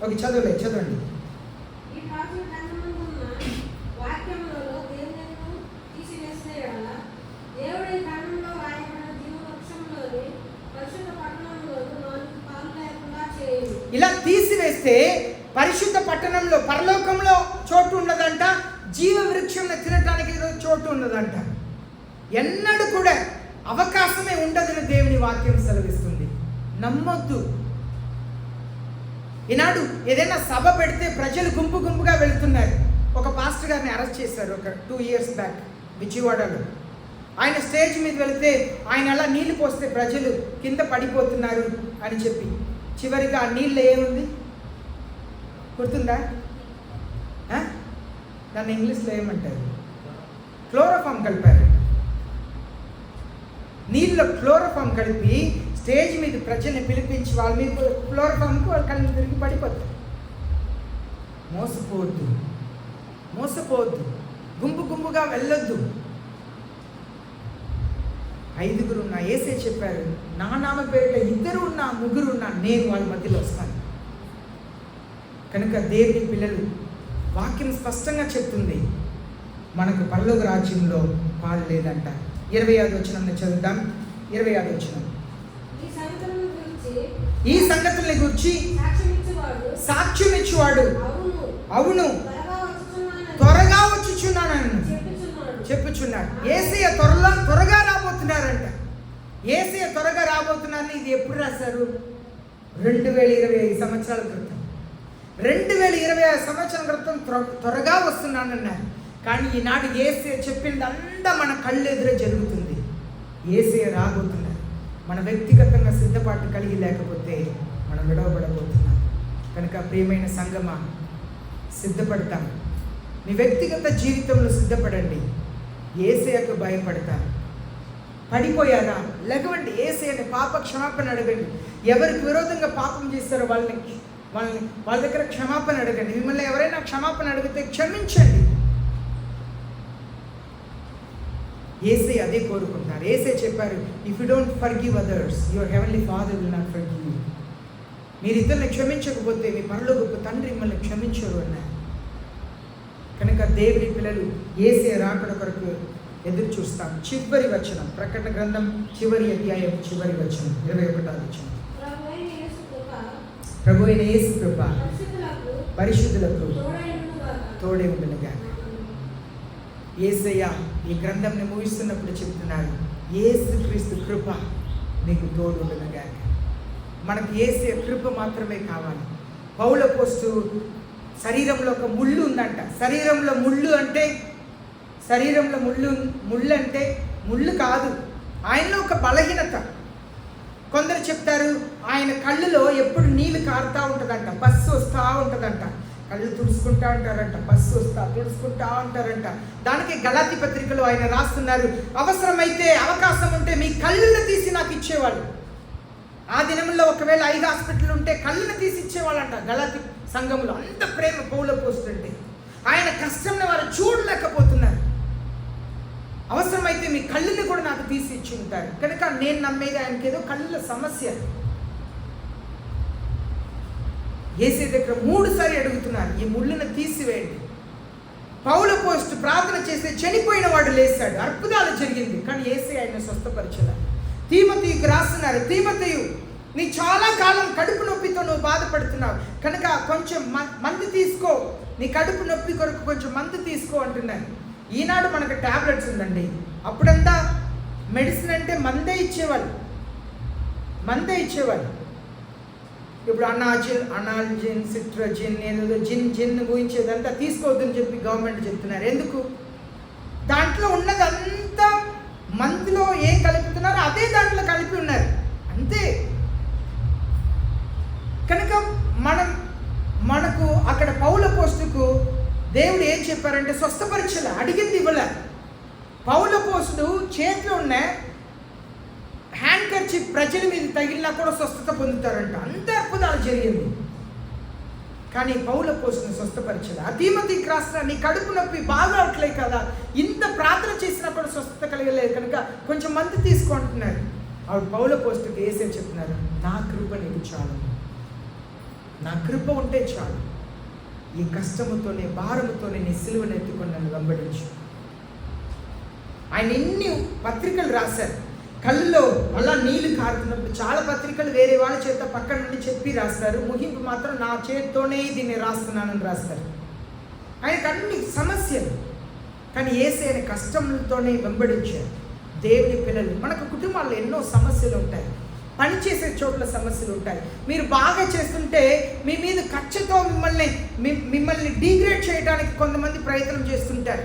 ఓకే చదవండి. ఇలా తీసివేస్తే పరిశుద్ధ పట్టణంలో, పరలోకంలో చోటు ఉన్నదంట, జీవ వృక్షంలో తినటానికి చోటు ఉన్నదంట. ఎన్నడూ కూడా అవకాశమే ఉండదని దేవుని వాక్యం సెలవిస్తుంది. నమ్మొద్దు. ఈనాడు ఏదైనా సభ పెడితే ప్రజలు గుంపుగా వెళుతున్నారు. ఒక పాస్టర్ గారిని అరెస్ట్ చేశారు ఒక 2 years బ్యాక్ విజయవాడలో. ఆయన స్టేజ్ మీద వెళితే ఆయన అలా నీళ్లు పోస్తే ప్రజలు కింద పడిపోతున్నారు అని చెప్పి, చివరిగా ఆ నీళ్ళు ఏముంది గుర్తుందా? దాన్ని ఇంగ్లీష్లో ఏమంటారు? క్లోరోఫామ్ కలిపారు. నీళ్ళలో క్లోరోఫామ్ కలిపి స్టేజ్ మీద ప్రజల్ని పిలిపించి వాళ్ళ మీద ఫ్లోర్ఫామ్కి వాళ్ళ కళ్ళు తిరిగి పడిపోతారు. మోసపోవద్దు, గుంపుగా వెళ్ళొద్దు. 5 ఉన్నా యేసే చెప్పారు, నా నామ పేరిట 2 ఉన్నా 3 ఉన్నా నేను వాళ్ళ మధ్యలో వస్తాను. కనుక దేవుని పిల్లలు, వాక్యం స్పష్టంగా చెప్తుంది, మనకు పరలోక రాజ్యంలో పాలు లేదంట. 25వ వచనం చదువుతాం. 25వ వచనం, ఈ సంగతుల్ని గురించి సాక్ష్యం ఇచ్చేవాడు అవును త్వరగా వచ్చుచున్నానని చెప్పుచున్నాడు. యేసయ్య త్వరగా రాబోతున్నారంట. యేసయ్య త్వరగా రాబోతున్నారని ఇది ఎప్పుడు రాశారు? 2025 సంవత్సరాల క్రితం. 2025 సంవత్సరాల క్రితం త్వరగా వస్తున్నానన్నారు. కానీ ఈనాడు యేసయ్య చెప్పిందంతా మన కళ్ళు ఎదురే జరుగుతుంది. యేసయ్య రాబోతున్నారు. మన వ్యక్తిగతంగా సిద్ధపాటు కలిగి లేకపోతే మనం విడవబడబోతున్నాం. కనుక ప్రియమైన సంగమా, సిద్ధపడతాం. మీ వ్యక్తిగత జీవితంలో సిద్ధపడండి. యేసయ్యకు భయపడతాం. పడిపోయారా? లెగవండి. యేసయ్యని పాప క్షమాపణ అడగండి. ఎవరికి విరోధంగా పాపం చేస్తారో వాళ్ళ దగ్గర క్షమాపణ అడగండి. మిమ్మల్ని ఎవరైనా క్షమాపణ అడిగితే క్షమించండి. యేసయ్య అదే కోరుకుంటున్నారు. యేసయ్య చెప్పారు, if you don't forgive others, your heavenly father will not forgive you. మీరు ఇతరులను క్షమించకపోతే మీ పరలోకపు తండ్రి మిమ్మల్ని క్షమించరు అన్నారు. కనుక దేవుని పిల్లలు యేసయ్య రాకడ కొరకు ఎదురు చూస్తాం. చివరి వచనం, ప్రకటన గ్రంథం చివరి అధ్యాయం చివరి వచనం, 21వ వచనం. ప్రభు అయిన యేసు కృప పరిశుద్ధులకు తోడే ఉండునుగా. యేసయ్య ఈ గ్రంథంని ముగిస్తున్నప్పుడు చెప్తున్నారు, యేసుక్రీస్తు కృప మీకు తోడు ఉండునుగా. మనకు యేసయ్య కృప మాత్రమే కావాలి. పౌలు అపోస్తలుడు శరీరంలో ఒక ముళ్ళు ఉందంట. శరీరంలో ముళ్ళు అంటే ముళ్ళు కాదు, ఆయనలో ఒక బలహీనత. కొందరు చెప్తారు ఆయన కళ్ళులో ఎప్పుడు నీళ్ళు కారుతూ ఉంటుందంట, బస్సు వస్తూ ఉంటుందంట. కళ్ళు తుడుచుకుంటా ఉంటారంట, బస్సు వస్తా తుడుచుకుంటా ఉంటారంట. దానికి గలాతీ పత్రికలో ఆయన రాస్తున్నారు, అవసరమైతే అవకాశం ఉంటే మీ కళ్ళును తీసి నాకు ఇచ్చేవాళ్ళు. ఆ దినంలో ఒకవేళ 5 హాస్పిటల్ ఉంటే కళ్ళును తీసి ఇచ్చేవాళ్ళంట. గలాతీ సంఘంలో అంత ప్రేమ పౌలు పోస్తుంటే ఆయన కష్టంని వారు చూడలేకపోతున్నారు. అవసరమైతే మీ కళ్ళుని కూడా నాకు తీసి ఇచ్చి ఉంటారు. కనుక నేను నమ్మేది ఆయనకి ఏదో కళ్ళ సమస్య. యేసే దగ్గర 3 సార్లు అడుగుతున్నారు, ఈ ముళ్ళను తీసివేయండి. పౌలు పోస్ట్ ప్రార్థన చేస్తే చనిపోయిన వాడు లేచాడు, అద్భుతాలు జరిగింది. కానీ యేసే ఆయన స్వస్థపరచలే. తీమోతికి రాస్తున్నారు, తీమోతియు నీ చాలా కాలం కడుపు నొప్పితో నువ్వు బాధపడుతున్నావు కనుక కొంచెం మందు తీసుకో, నీ కడుపు నొప్పి కొరకు కొంచెం మందు తీసుకో అంటున్నారు. ఈనాడు మనకు ట్యాబ్లెట్స్ ఉందండి. అప్పుడంతా మెడిసిన్ అంటే మందే ఇచ్చేవాళ్ళు. ఇప్పుడు అనాల్జిన్, సిట్రజిన్, ఏదో జిన్ ఊహించేదంతా తీసుకోవద్దని చెప్పి గవర్నమెంట్ చెప్తున్నారు. ఎందుకు? దాంట్లో ఉన్నదంతా మందులో ఏం కలుపుతున్నారో అదే దాంట్లో కలిపి ఉన్నారు, అంతే. కనుక మనకు అక్కడ పౌలు పోస్టుకు దేవుడు ఏం చెప్పారంటే స్వస్థపరచలే, అడిగింది ఇవ్వలే. పౌలు పోస్టు చేతిలో ఉన్న హ్యాండ్ కర్చీఫ్ ప్రజల మీద తగిలినా కూడా స్వస్థత పొందుతారంట. అంత అద్భుతాలు జరిగింది. కానీ పౌలు పోస్టును స్వస్థపరచలే. తీమోతికి రాసిన నీ కడుపు నొప్పి బాగా అవట్లేదు కదా, ఇంత ప్రార్థన చేసినా కూడా స్వస్థత కలగలేదు కనుక కొంచెం మందు తీసుకుంటున్నారు. ఆవిడ పౌలు పోస్టుకి వేసే చెప్తున్నారు, నా కృప నీకు చాలు, నా కృప ఉంటే చాలు. ఈ కష్టముతోనే భారముతోనే నీ సిలువను ఎత్తుకొని నన్ను వెంబడించు. ఆయన ఎన్ని పత్రికలు రాశారు, కళ్ళలో మళ్ళా నీళ్లు కారుతున్నప్పుడు చాలా పత్రికలు వేరే వాళ్ళ చేత పక్కన నుండి చెప్పి రాస్తారు. ముగింపు మాత్రం నా చేతితోనే దీన్ని రాస్తున్నానని రాస్తారు. ఆయనకు అన్ని సమస్యలు, కానీ యేసయ్యని కష్టంతోనే వెంబడించారు. దేవుని పిల్లలు, మనకు కుటుంబాల్లో ఎన్నో సమస్యలు ఉంటాయి, పనిచేసే చోట్ల సమస్యలు ఉంటాయి. మీరు బాగా చేస్తుంటే మీ మీద కక్షతో మిమ్మల్ని డిగ్రేడ్ చేయడానికి కొంతమంది ప్రయత్నం చేస్తుంటారు.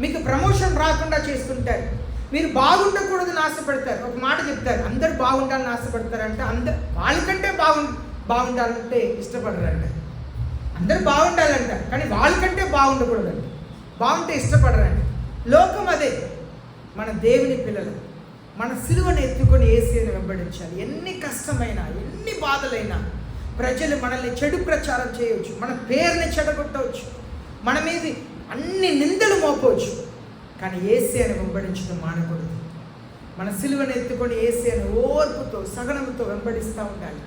మీకు ప్రమోషన్ రాకుండా చేస్తుంటారు. మీరు బాగుండకూడదని ఆశపడతారు. ఒక మాట చెప్తారు, అందరు బాగుండాలని ఆశపడతారంటే వాళ్ళకంటే బాగుండాలంటే ఇష్టపడరంట. అందరు బాగుండాలంట కానీ వాళ్ళకంటే బాగుండకూడదంట, బాగుంటే ఇష్టపడరంట. లోకం అదే. మన దేవుని పిల్లలు, మన సిలువను ఎత్తుకొని యేసుని వెంబడించాలి. ఎన్ని కష్టమైనా, ఎన్ని బాధలైనా, ప్రజలు మనల్ని చెడు ప్రచారం చేయవచ్చు, మన పేరుని చెడగొట్టవచ్చు, మన మీద అన్ని నిందలు మోపవచ్చు, కానీ యేసుని వెంబడించడం మానకూడదు. మన సిలువను ఎత్తుకొని యేసుని ఓర్పుతో, సహనముతో వెంబడిస్తూ ఉండాలి.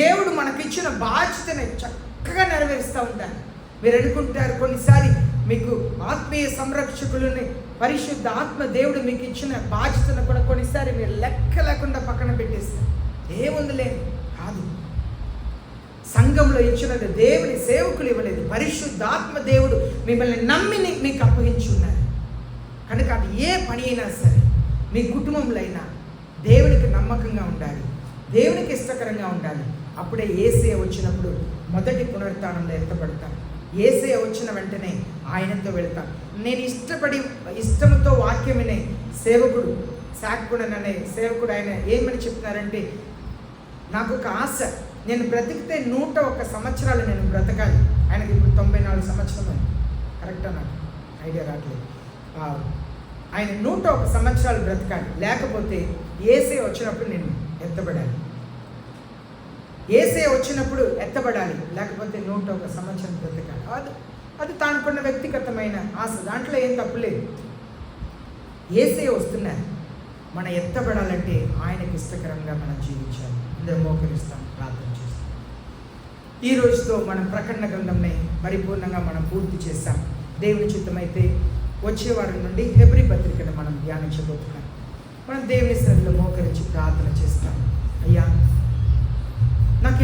దేవుడు మనకిచ్చిన బాధ్యతని చక్కగా నెరవేరుస్తూ ఉండాలి. మీరు అనుకుంటారు కొన్నిసారి మీకు ఆత్మీయ సంరక్షకులని పరిశుద్ధ ఆత్మ దేవుడు మీకు ఇచ్చిన బాధ్యతను కూడా కొన్నిసారి మీరు లెక్క లేకుండా పక్కన పెట్టేస్తారు. ఏముందిలే కాదు, సంఘంలో ఇచ్చినది దేవుని సేవకులు ఇవ్వలేదు, పరిశుద్ధాత్మ దేవుడు మిమ్మల్ని నమ్మి మీకు అప్పగించి ఉన్నారు. కనుక అది ఏ పని అయినా సరే, మీ కుటుంబంలో అయినా దేవునికి నమ్మకంగా ఉండాలి, దేవునికి ఇష్టకరంగా ఉండాలి. అప్పుడే యేసయ్య వచ్చినప్పుడు మొదటి పునరుత్థానంలో ఎత్తబడతాను. యేసయ్య వచ్చిన వెంటనే ఆయనతో వెళ్తాను. నేను ఇష్టంతో వాక్యం వినే సేవకుడు, సాకుడన్ అనే సేవకుడు, ఆయన ఏమని చెప్తున్నారంటే, నాకు ఒక ఆశ, నేను బ్రతికితే 101 సంవత్సరాలు నేను బ్రతకాలి. ఆయనకి ఇప్పుడు 94 సంవత్సరాలు, కరెక్టా? నాకు ఐడియా రావట్లేదు. ఆయన 101 సంవత్సరాలు బ్రతకాలి, లేకపోతే యేసయ్య వచ్చినప్పుడు నేను ఎత్తబడాలి. యేసయ్య వచ్చినప్పుడు ఎత్తబడాలి, లేకపోతే 101 సంవత్సరం బ్రతకాలి. అది తానుకున్న వ్యక్తిగతమైన ఆశ, దాంట్లో ఏం తప్పులేదు. యేసయ్య వస్తున్నారు, మనం ఎత్తబడాలంటే ఆయనకి ఇష్టకరంగా మనం జీవించాలి. అందరూ మోకరిస్తాం, ప్రార్థన చేస్తాం. ఈ రోజుతో మనం ప్రకటన గ్రంథంని పరిపూర్ణంగా మనం పూర్తి చేస్తాం. దేవుని చిత్తమైతే వచ్చే వారం నుండి హెబ్రీ పత్రికను మనం ధ్యానించబోతున్నాం. మనం దేవుని సన్నిధిలో మోకరించి ప్రార్థన చేస్తాం. అయ్యా, నాకు